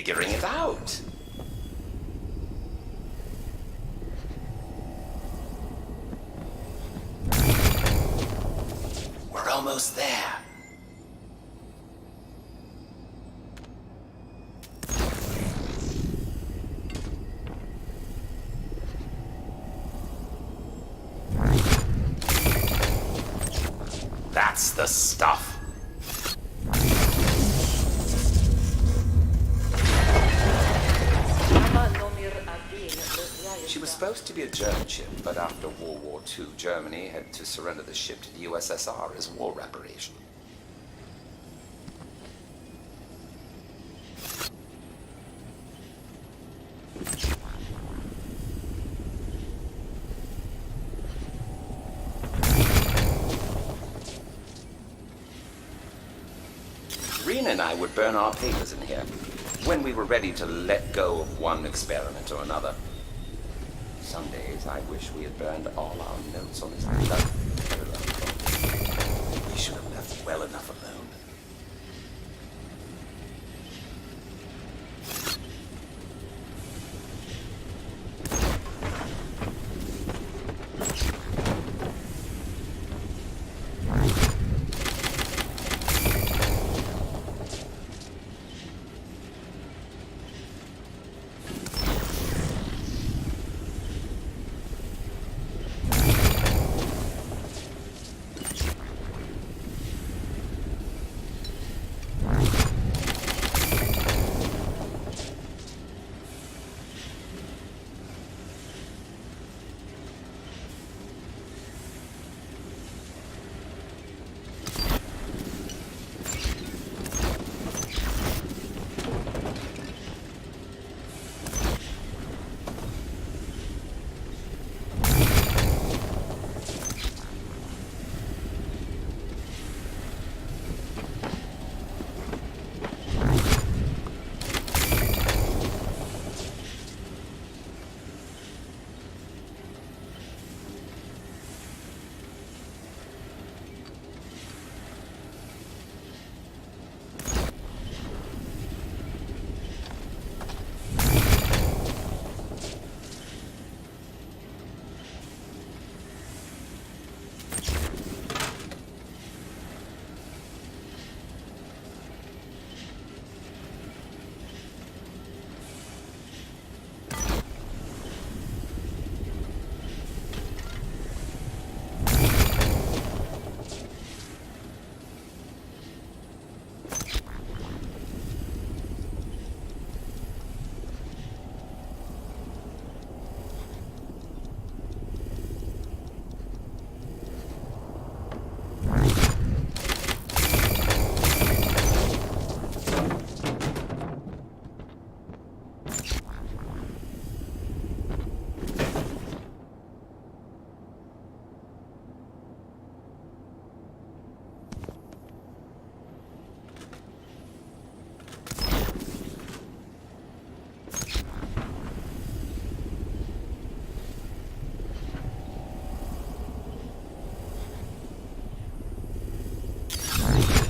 figuring it out. We're almost there. That's the stuff. She was supposed to be a German ship, but after World War II, Germany had to surrender the ship to the USSR as war reparation. Rena and I would burn our papers in here when we were ready to let go of one experiment or another. Some days I wish we had burned all our notes on this blood. We should have left well enough alone.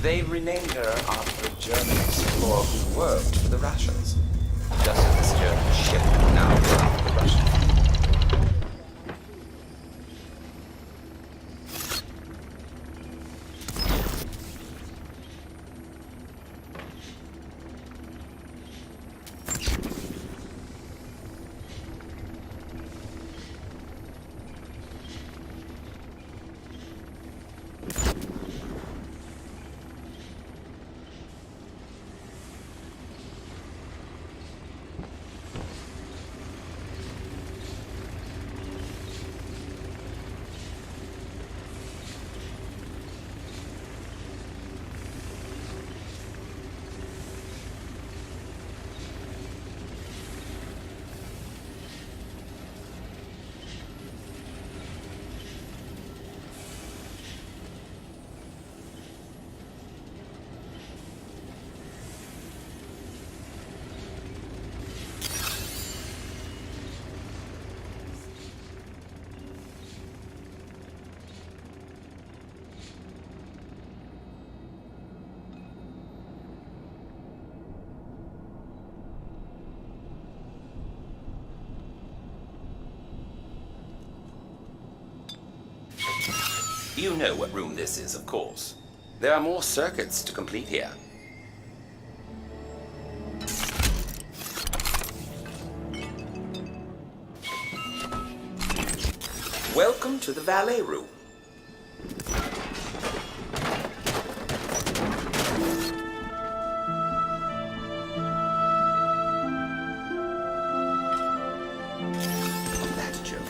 They renamed her after a German explorer who worked for the Russians. Just as this German ship now is after the Russians. You know what room this is, of course. There are more circuits to complete here. Welcome to the valet room. That joke.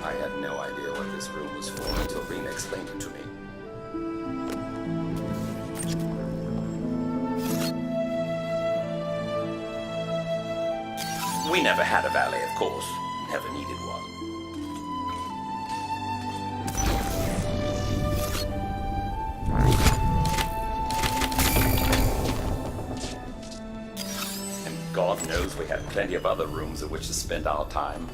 I had no idea what this room was for until Rena explained it to me. We never had a valet, of course. Never needed one. And God knows we had plenty of other rooms in which to spend our time.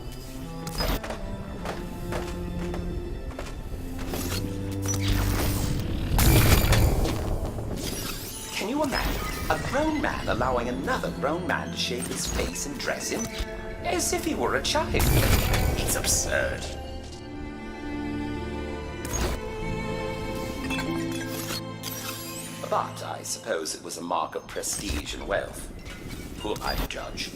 Can you imagine a grown man allowing another grown man to shave his face and dress him as if he were a child? It's absurd. But I suppose it was a mark of prestige and wealth. Who am I to judge?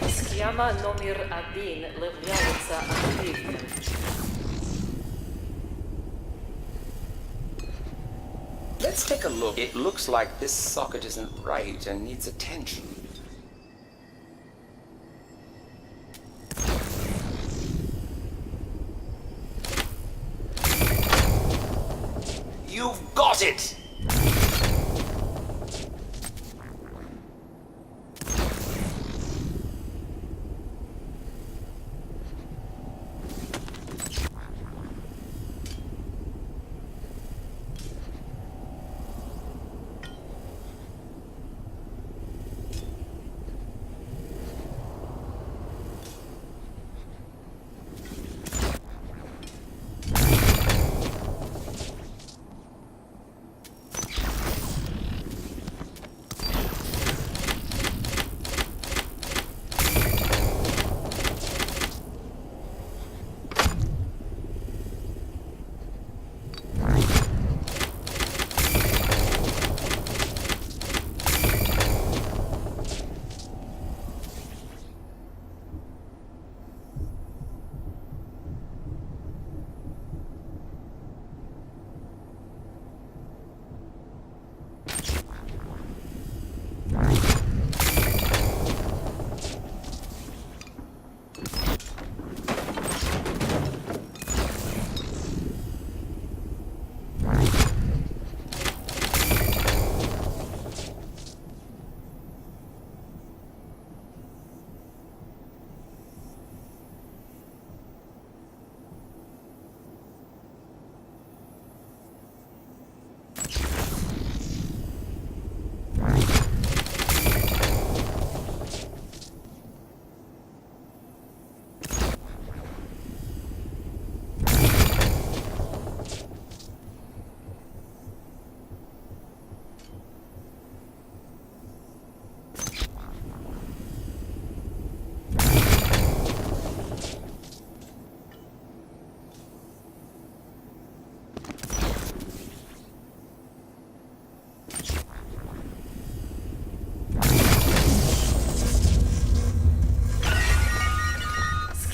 Система номер 1 является активным. Let's take a look. It looks like this socket isn't right and needs attention. You've got it!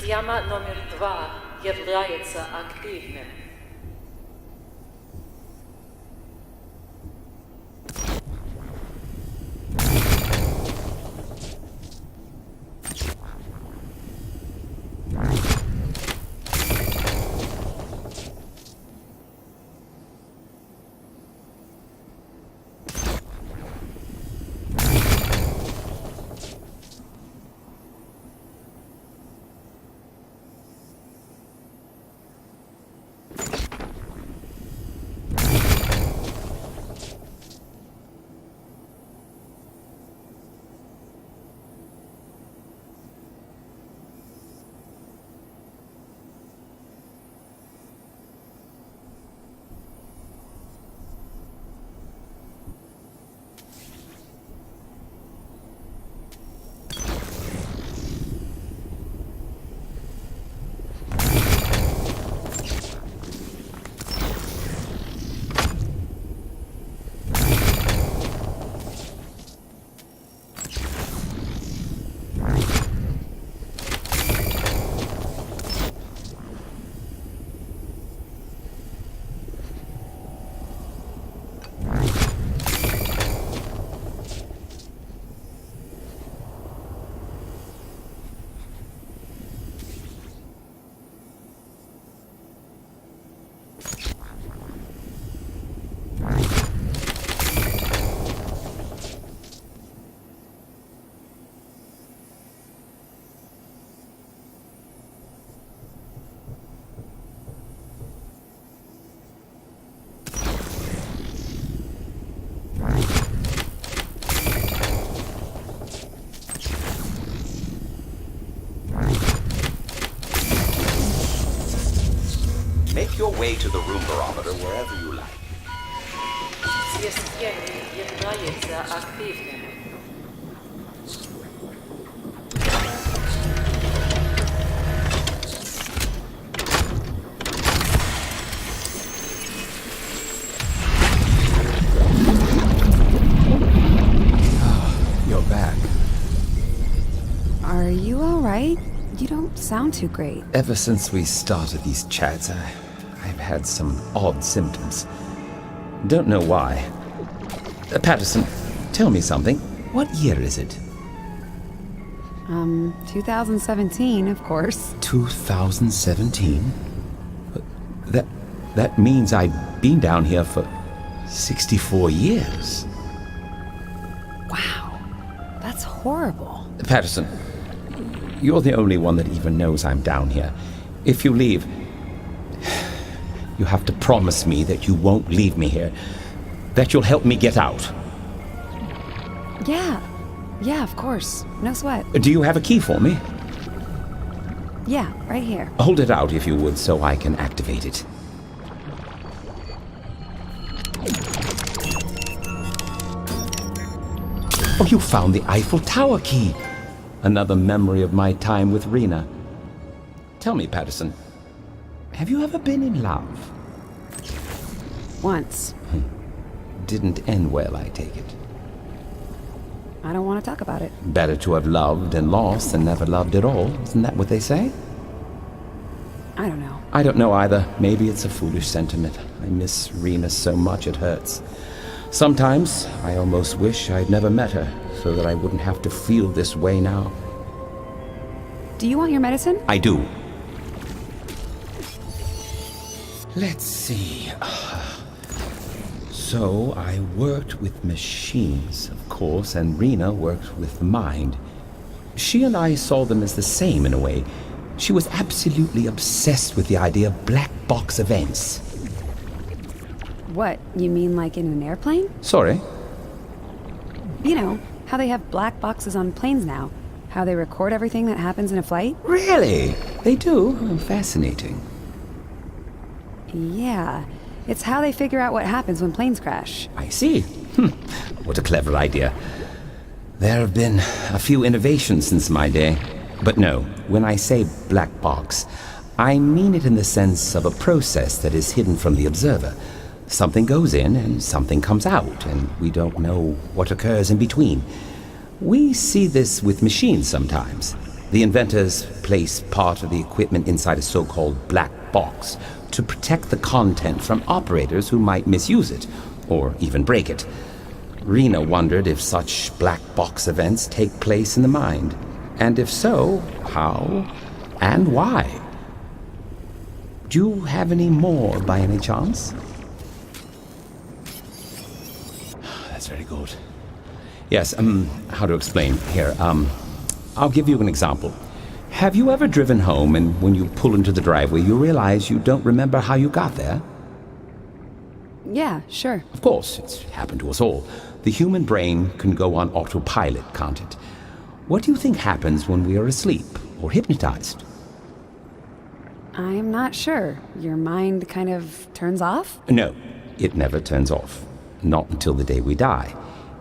Система номер 2 является активным. Make your way to the room barometer wherever you like. Система является активным. You're back. Are you alright? You don't sound too great. Ever since we started these chats, I've had some odd symptoms. Don't know why. Patterson, tell me something. What year is it? 2017, of course. 2017? That means I've been down here for 64 years. Wow. That's horrible. Patterson, you're the only one that even knows I'm down here. If you leave, you have to promise me that you won't leave me here. That you'll help me get out. Yeah. Yeah, of course. No sweat. Do you have a key for me? Yeah, right here. Hold it out if you would, so I can activate it. Oh, you found the Eiffel Tower key. Another memory of my time with Rena. Tell me, Patterson, have you ever been in love? Once. Didn't end well, I take it. I don't want to talk about it. Better to have loved and lost than never loved at all. Isn't that what they say? I don't know. I don't know either. Maybe it's a foolish sentiment. I miss Rena so much it hurts. Sometimes I almost wish I'd never met her, so that I wouldn't have to feel this way now. Do you want your medicine? I do. Let's see. So I worked with machines, of course, and Rena worked with the mind. She and I saw them as the same in a way. She was absolutely obsessed with the idea of black box events. What, you mean like in an airplane? Sorry? You know, how they have black boxes on planes now. How they record everything that happens in a flight? Really? They do? Oh, fascinating. Yeah. It's how they figure out what happens when planes crash. I see. What a clever idea. There have been a few innovations since my day. But no, when I say black box, I mean it in the sense of a process that is hidden from the observer. Something goes in and something comes out, and we don't know what occurs in between. We see this with machines sometimes. The inventors place part of the equipment inside a so-called black box to protect the content from operators who might misuse it, or even break it. Rena wondered if such black box events take place in the mind, and if so, how and why. Do you have any more by any chance? That's very good. Yes, how to explain? Here, I'll give you an example. Have you ever driven home and when you pull into the driveway, you realize you don't remember how you got there? Yeah, sure. Of course, it's happened to us all. The human brain can go on autopilot, can't it? What do you think happens when we are asleep or hypnotized? I'm not sure. Your mind kind of turns off? No, it never turns off. Not until the day we die.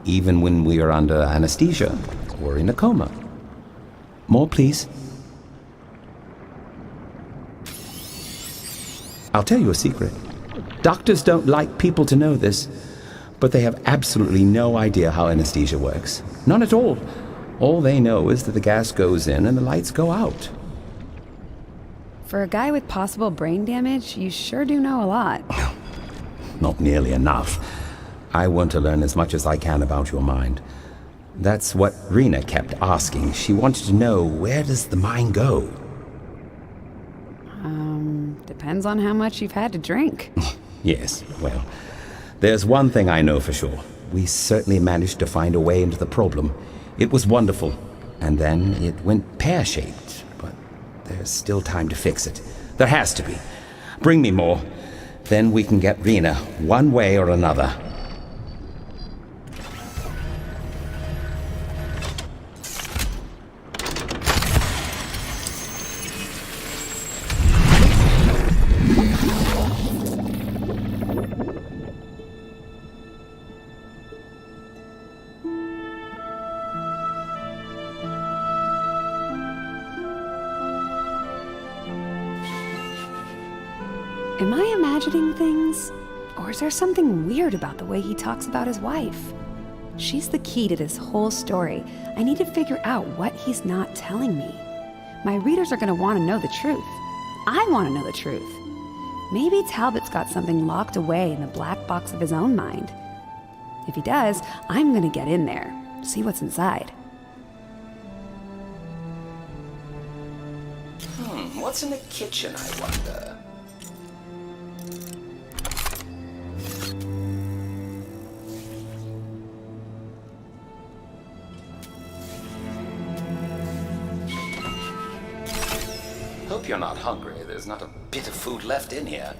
Even when we are under anesthesia or in a coma. More, please. I'll tell you a secret. Doctors don't like people to know this, but they have absolutely no idea how anesthesia works. None at all. All they know is that the gas goes in and the lights go out. For a guy with possible brain damage, you sure do know a lot. Not nearly enough. I want to learn as much as I can about your mind. That's what Rena kept asking. She wanted to know, where does the mind go? Depends on how much you've had to drink. Yes, well, there's one thing I know for sure. We certainly managed to find a way into the problem. It was wonderful, and then it went pear-shaped, but there's still time to fix it. There has to be. Bring me more. Then we can get Rena one way or another. Am I imagining things? Or is there something weird about the way he talks about his wife? She's the key to this whole story. I need to figure out what he's not telling me. My readers are going to want to know the truth. I want to know the truth. Maybe Talbot's got something locked away in the black box of his own mind. If he does, I'm going to get in there, see what's inside. What's in the kitchen, I wonder? Hope you're not hungry. There's not a bit of food left in here.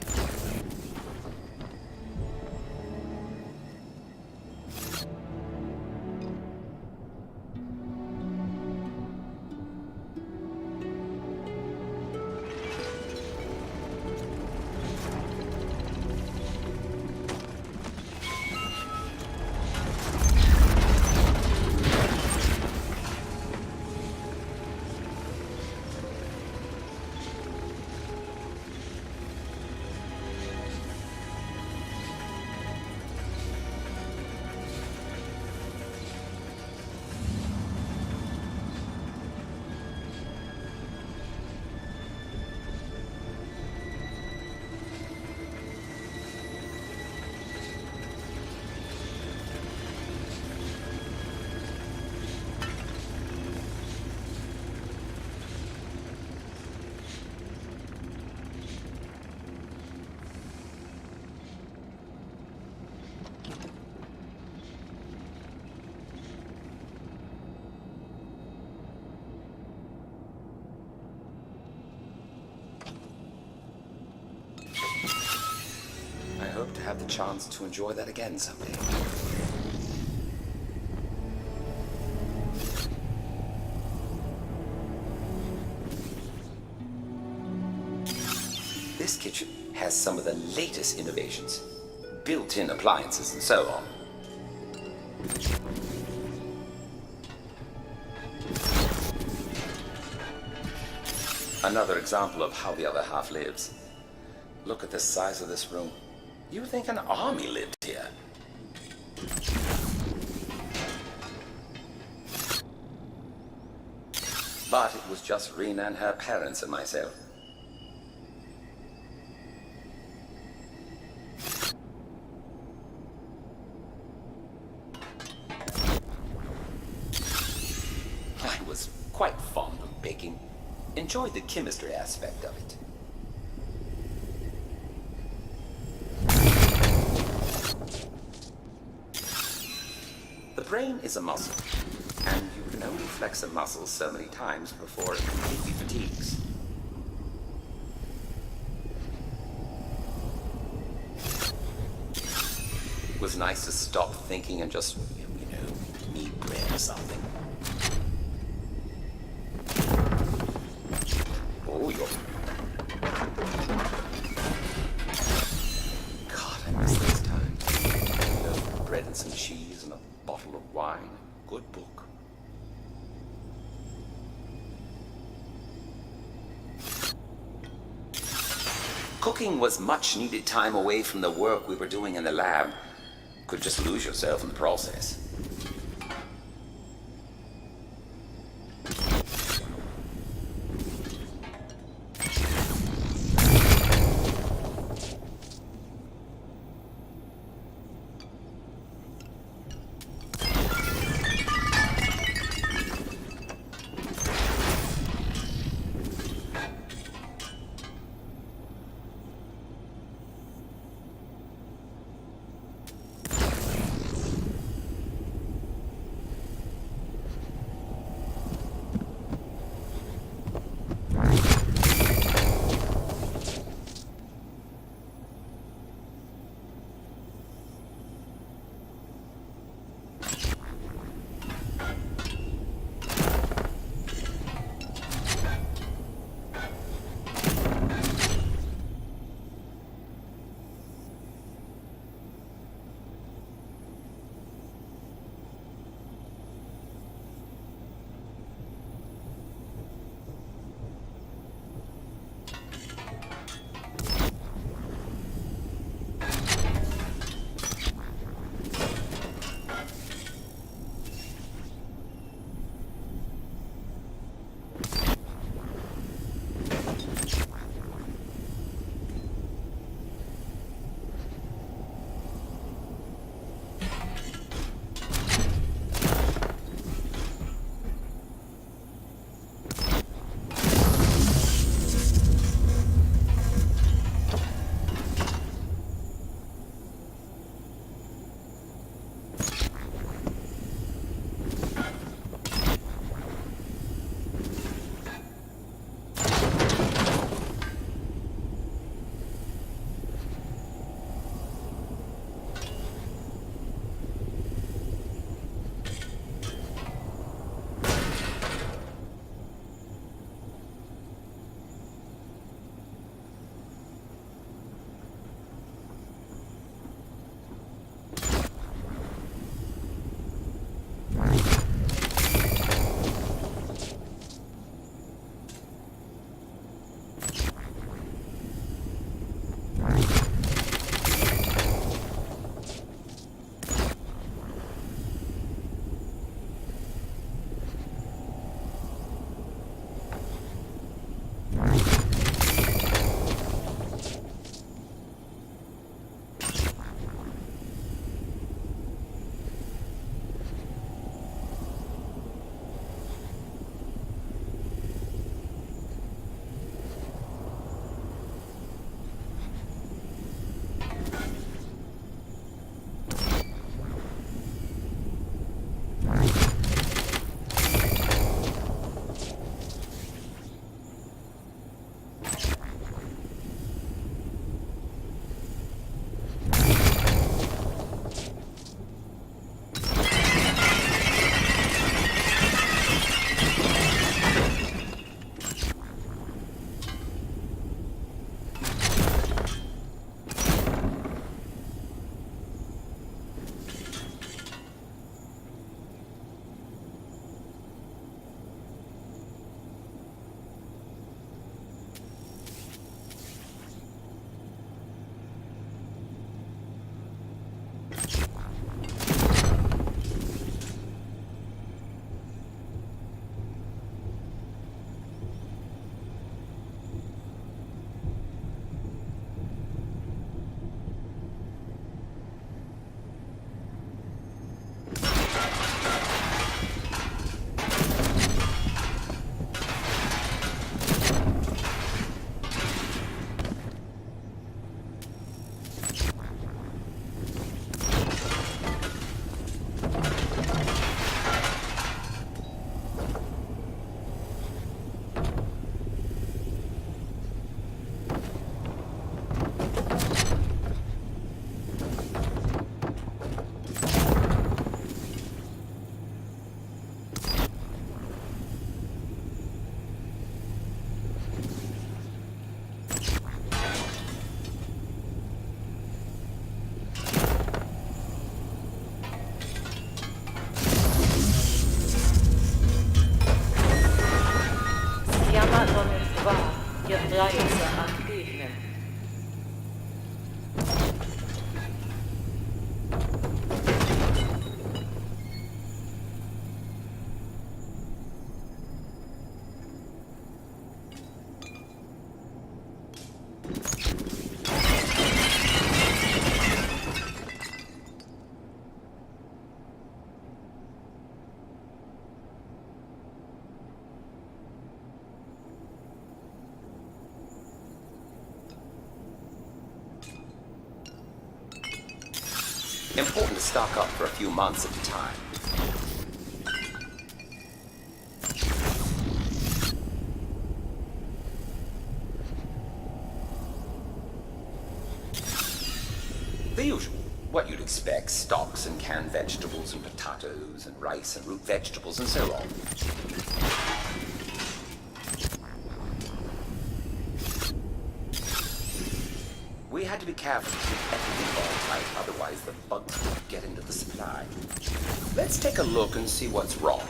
I hope to have the chance to enjoy that again someday. This kitchen has some of the latest innovations, built-in appliances and so on. Another example of how the other half lives. Look at the size of this room. You would think an army lived here. But it was just Rena and her parents and myself. I was quite fond of baking. Enjoyed the chemistry aspect of it. The brain is a muscle, and you can only flex a muscle so many times before it completely fatigues. It was nice to stop thinking and just, knead bread or something. Oh, God, I miss those times. Bread and some cheese and a bottle of wine. Good book. Cooking was much needed time away from the work we were doing in the lab. Could just lose yourself in the process. Является активным. Important to stock up for a few months at a time. The usual. What you'd expect. Stocks and canned vegetables and potatoes and rice and root vegetables and so on. We had to be careful to keep everything airtight, otherwise the bugs would get into the supply. Let's take a look and see what's wrong.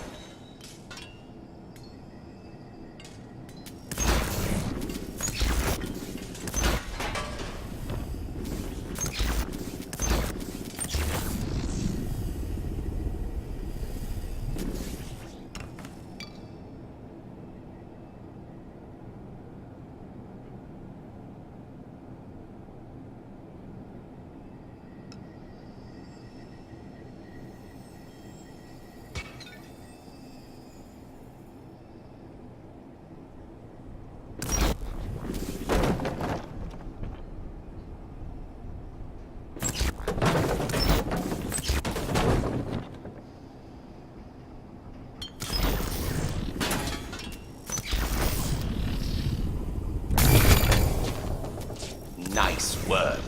Nice work.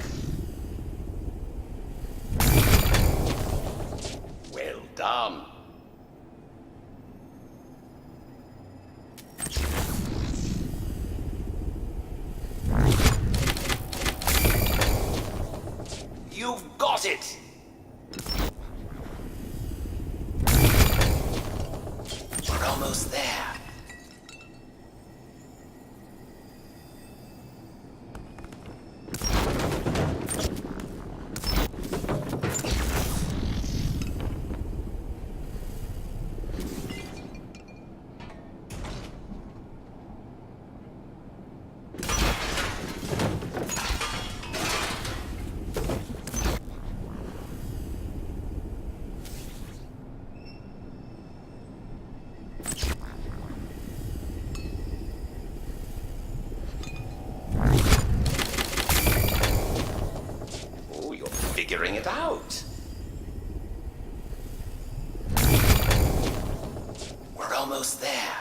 Well done. You've got it! We're almost there. Figuring it out. We're almost there.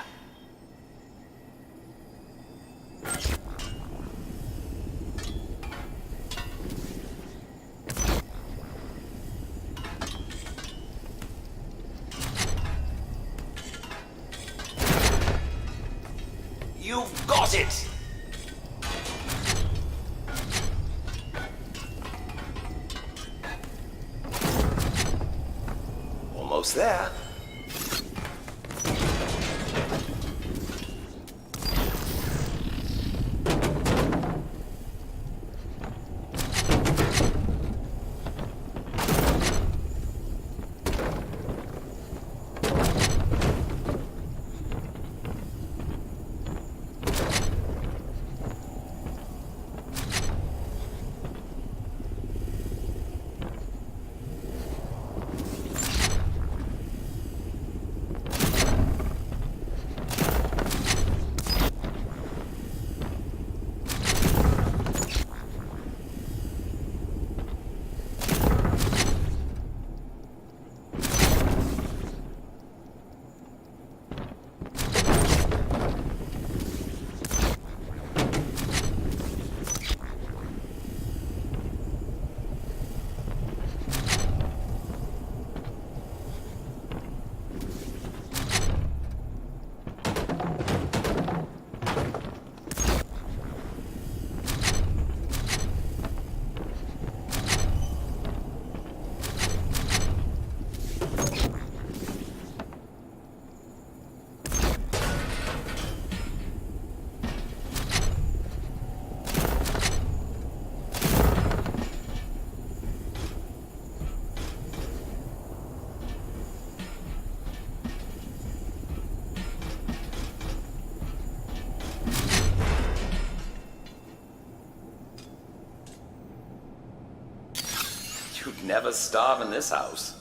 You've got it! Almost there. never starve in this house.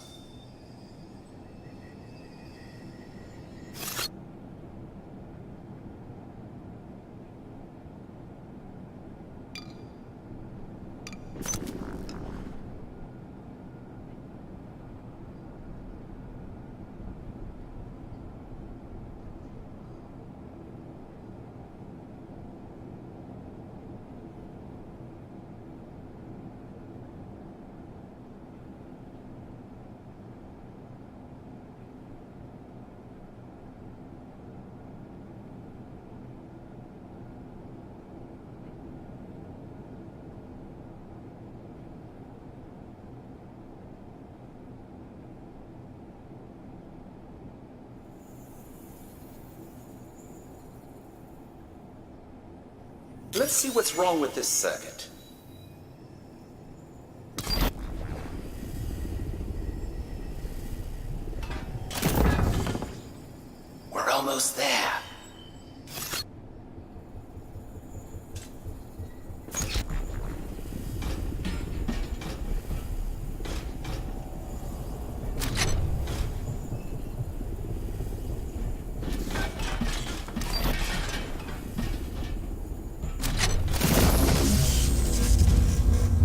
Let's see what's wrong with this circuit. We're almost there.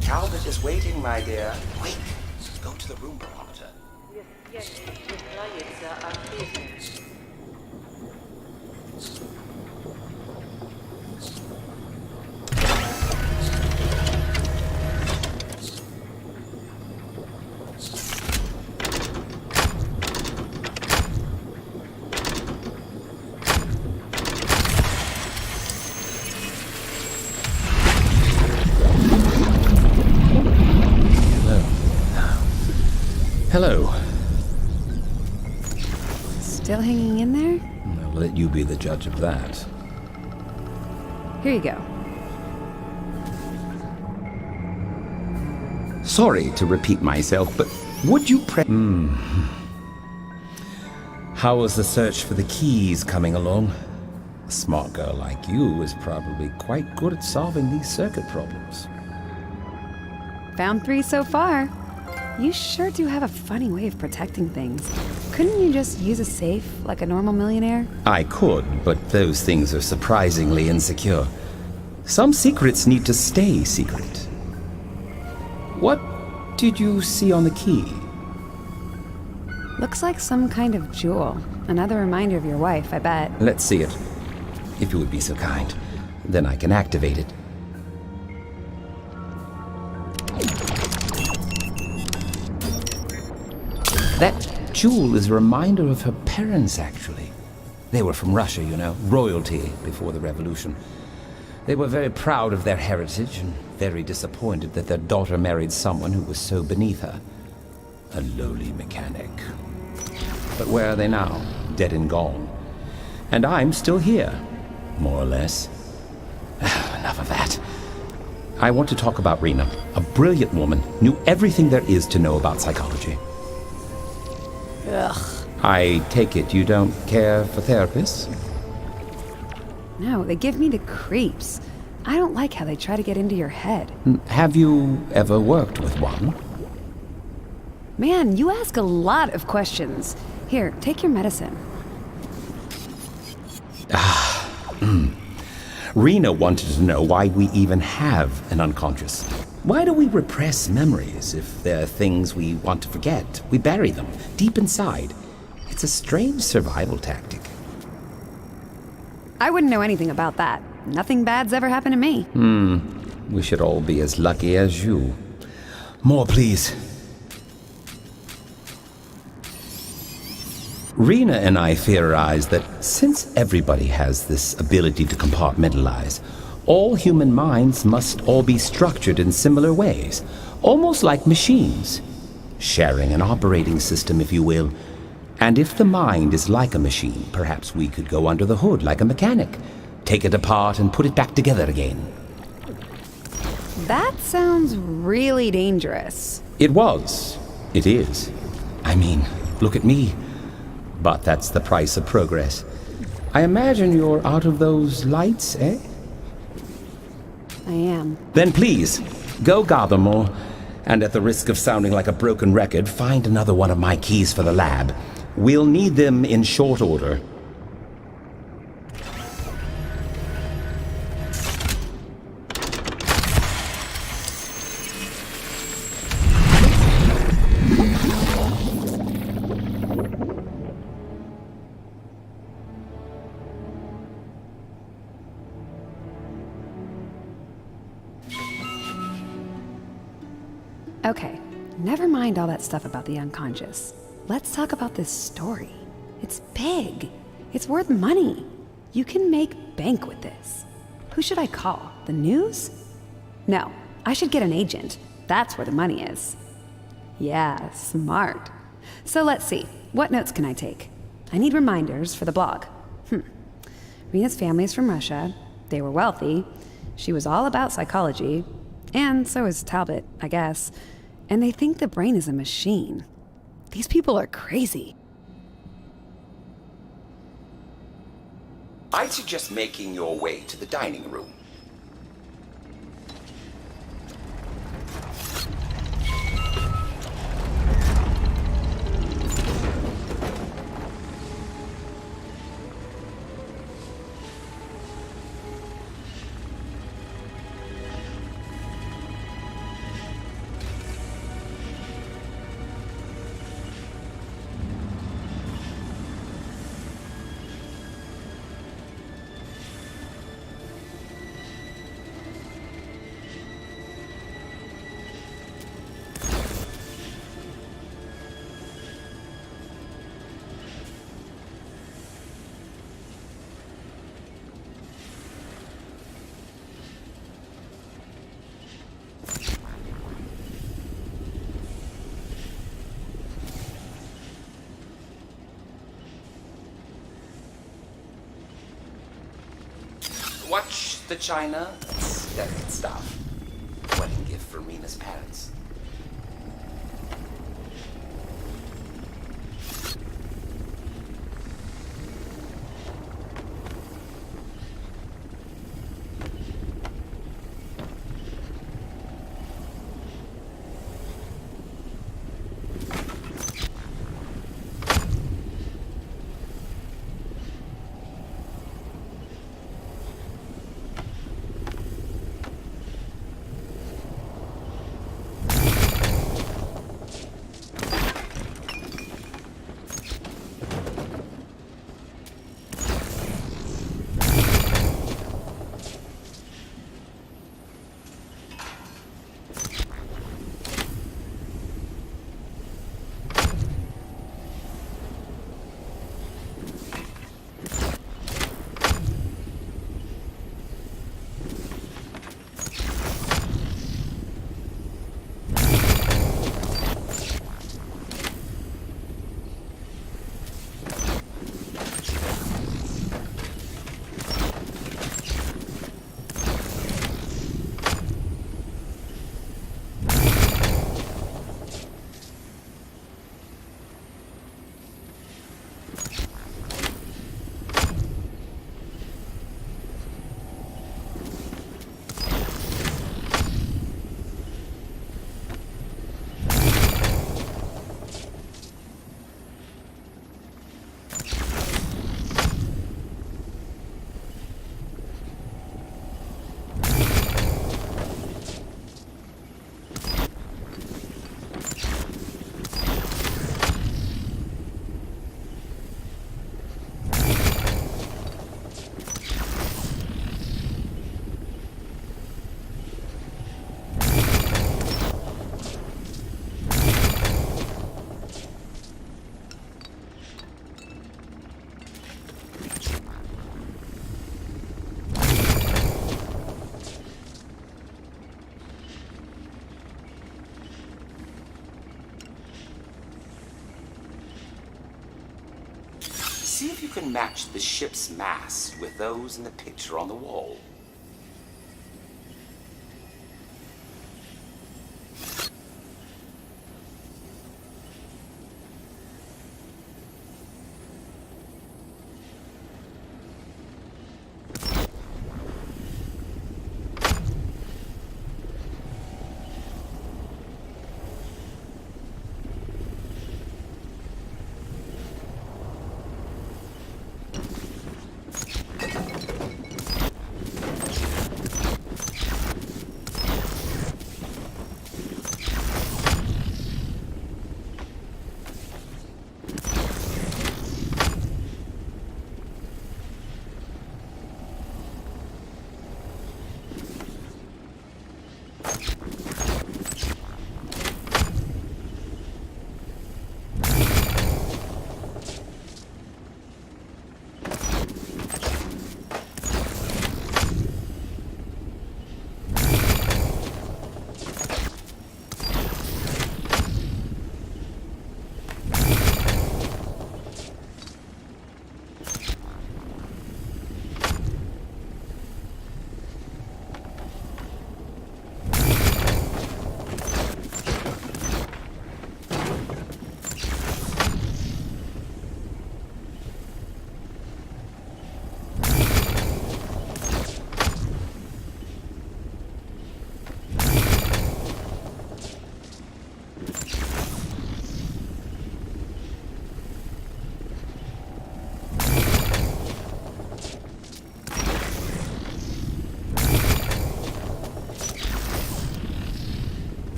Calvert is waiting, my dear. Wait, go to the room barometer. Является активным. Hello. Still hanging in there? I'll let you be the judge of that. Here you go. Sorry to repeat myself, but would you How was the search for the keys coming along? A smart girl like you is probably quite good at solving these circuit problems. Found 3 so far. You sure do have a funny way of protecting things. Couldn't you just use a safe like a normal millionaire? I could, but those things are surprisingly insecure. Some secrets need to stay secret. What did you see on the key? Looks like some kind of jewel. Another reminder of your wife, I bet. Let's see it. If you would be so kind. Then I can activate it. That jewel is a reminder of her parents, actually. They were from Russia, you know, royalty before the revolution. They were very proud of their heritage and very disappointed that their daughter married someone who was so beneath her. A lowly mechanic. But where are they now? Dead and gone. And I'm still here, more or less. Enough of that. I want to talk about Rena. A brilliant woman, knew everything there is to know about psychology. Ugh. I take it you don't care for therapists? No, they give me the creeps. I don't like how they try to get into your head. Have you ever worked with one? Man, you ask a lot of questions. Here, take your medicine. Rena wanted to know why we even have an unconscious. Why do we repress memories if they're things we want to forget? We bury them deep inside. It's a strange survival tactic. I wouldn't know anything about that. Nothing bad's ever happened to me. We should all be as lucky as you. More, please. Rena and I theorize that since everybody has this ability to compartmentalize, all human minds must all be structured in similar ways, almost like machines, sharing an operating system, if you will. And if the mind is like a machine, perhaps we could go under the hood like a mechanic, take it apart and put it back together again. That sounds really dangerous. It was. It is. I mean, look at me. But that's the price of progress. I imagine you're out of those lights, eh? I am. Then please, go gather more And at the risk of sounding like a broken record, find another one of my keys for the lab. We'll need them in short order. Okay, never mind all that stuff about the unconscious. Let's talk about this story. It's big. It's worth money. You can make bank with this. Who should I call? The news? No, I should get an agent. That's where the money is. Yeah, smart. So let's see. What notes can I take? I need reminders for the blog. Rena's family's from Russia. They were wealthy. She was all about psychology. And so is Talbot, I guess. And they think the brain is a machine. These people are crazy. I'd suggest making your way to the dining room. Watch the china. It's delicate stuff. Wedding gift for Rena's parents. See if you can match the ship's mast with those in the picture on the wall.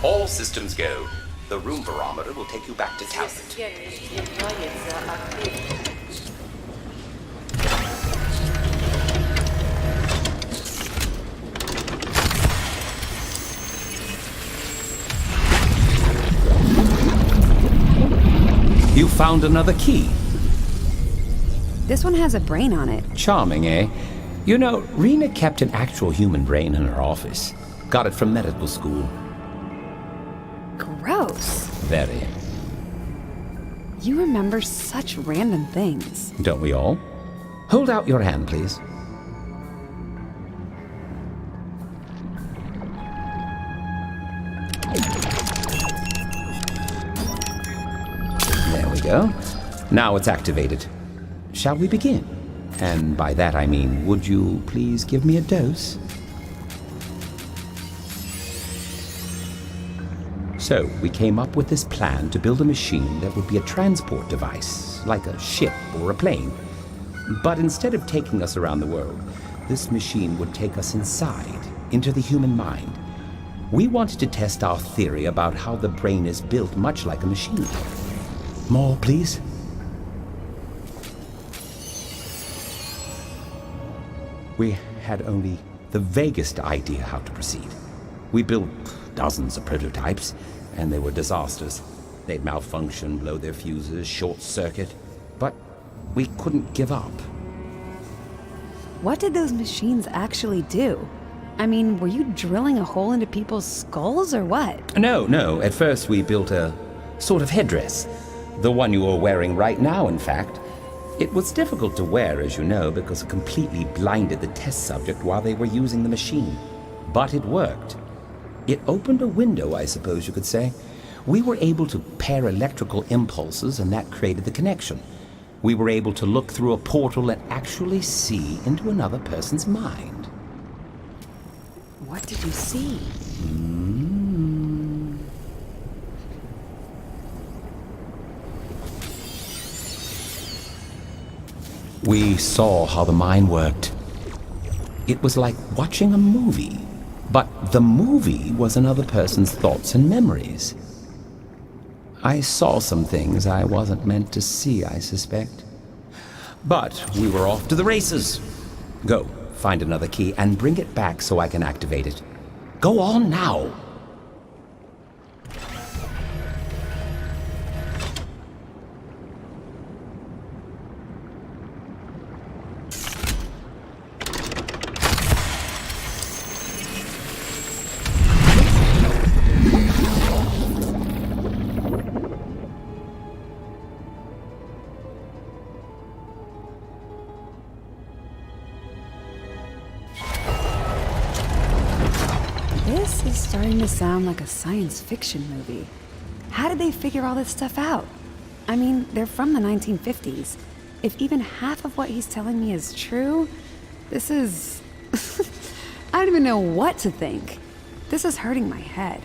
All systems go. The room barometer will take you back to Talent. Системы является активным. You found another key. This one has a brain on it. Charming, eh? You know, Rena kept an actual human brain in her office. Got it from medical school. Gross. Very. You remember such random things. Don't we all? Hold out your hand, please. There we go. Now it's activated. Shall we begin? And by that I mean, would you please give me a dose? So, we came up with this plan to build a machine that would be a transport device, like a ship or a plane. But instead of taking us around the world, this machine would take us inside, into the human mind. We wanted to test our theory about how the brain is built much like a machine. More, please. We had only the vaguest idea how to proceed. We built dozens of prototypes, and they were disasters. They'd malfunction, blow their fuses, short circuit. But we couldn't give up. What did those machines actually do? I mean, were you drilling a hole into people's skulls or what? No. At first we built a sort of headdress. The one you are wearing right now, in fact. It was difficult to wear, as you know, because it completely blinded the test subject while they were using the machine. But it worked. It opened a window, I suppose you could say. We were able to pair electrical impulses, and that created the connection. We were able to look through a portal and actually see into another person's mind. What did you see? We saw how the mind worked. It was like watching a movie, but the movie was another person's thoughts and memories. I saw some things I wasn't meant to see, I suspect. But we were off to the races. Go, find another key and bring it back so I can activate it. Go on now. This is starting to sound like a science fiction movie. How did they figure all this stuff out? I mean, they're from the 1950s. If even half of what he's telling me is true, this is... I don't even know what to think. This is hurting my head.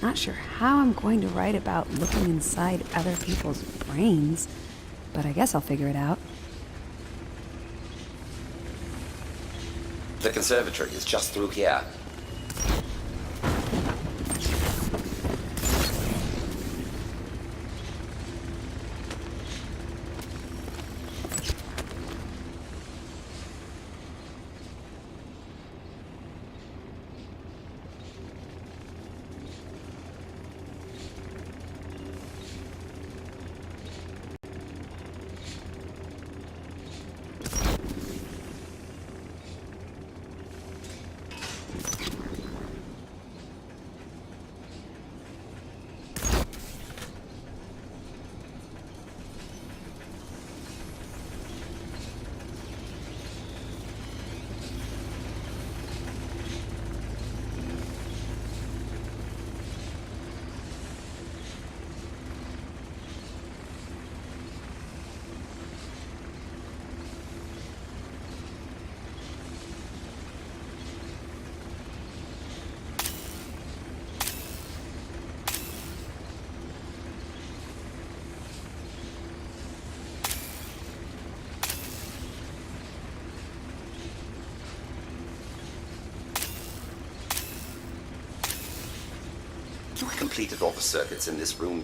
Not sure how I'm going to write about looking inside other people's brains, but I guess I'll figure it out. The conservatory is just through here. I completed all the circuits in this room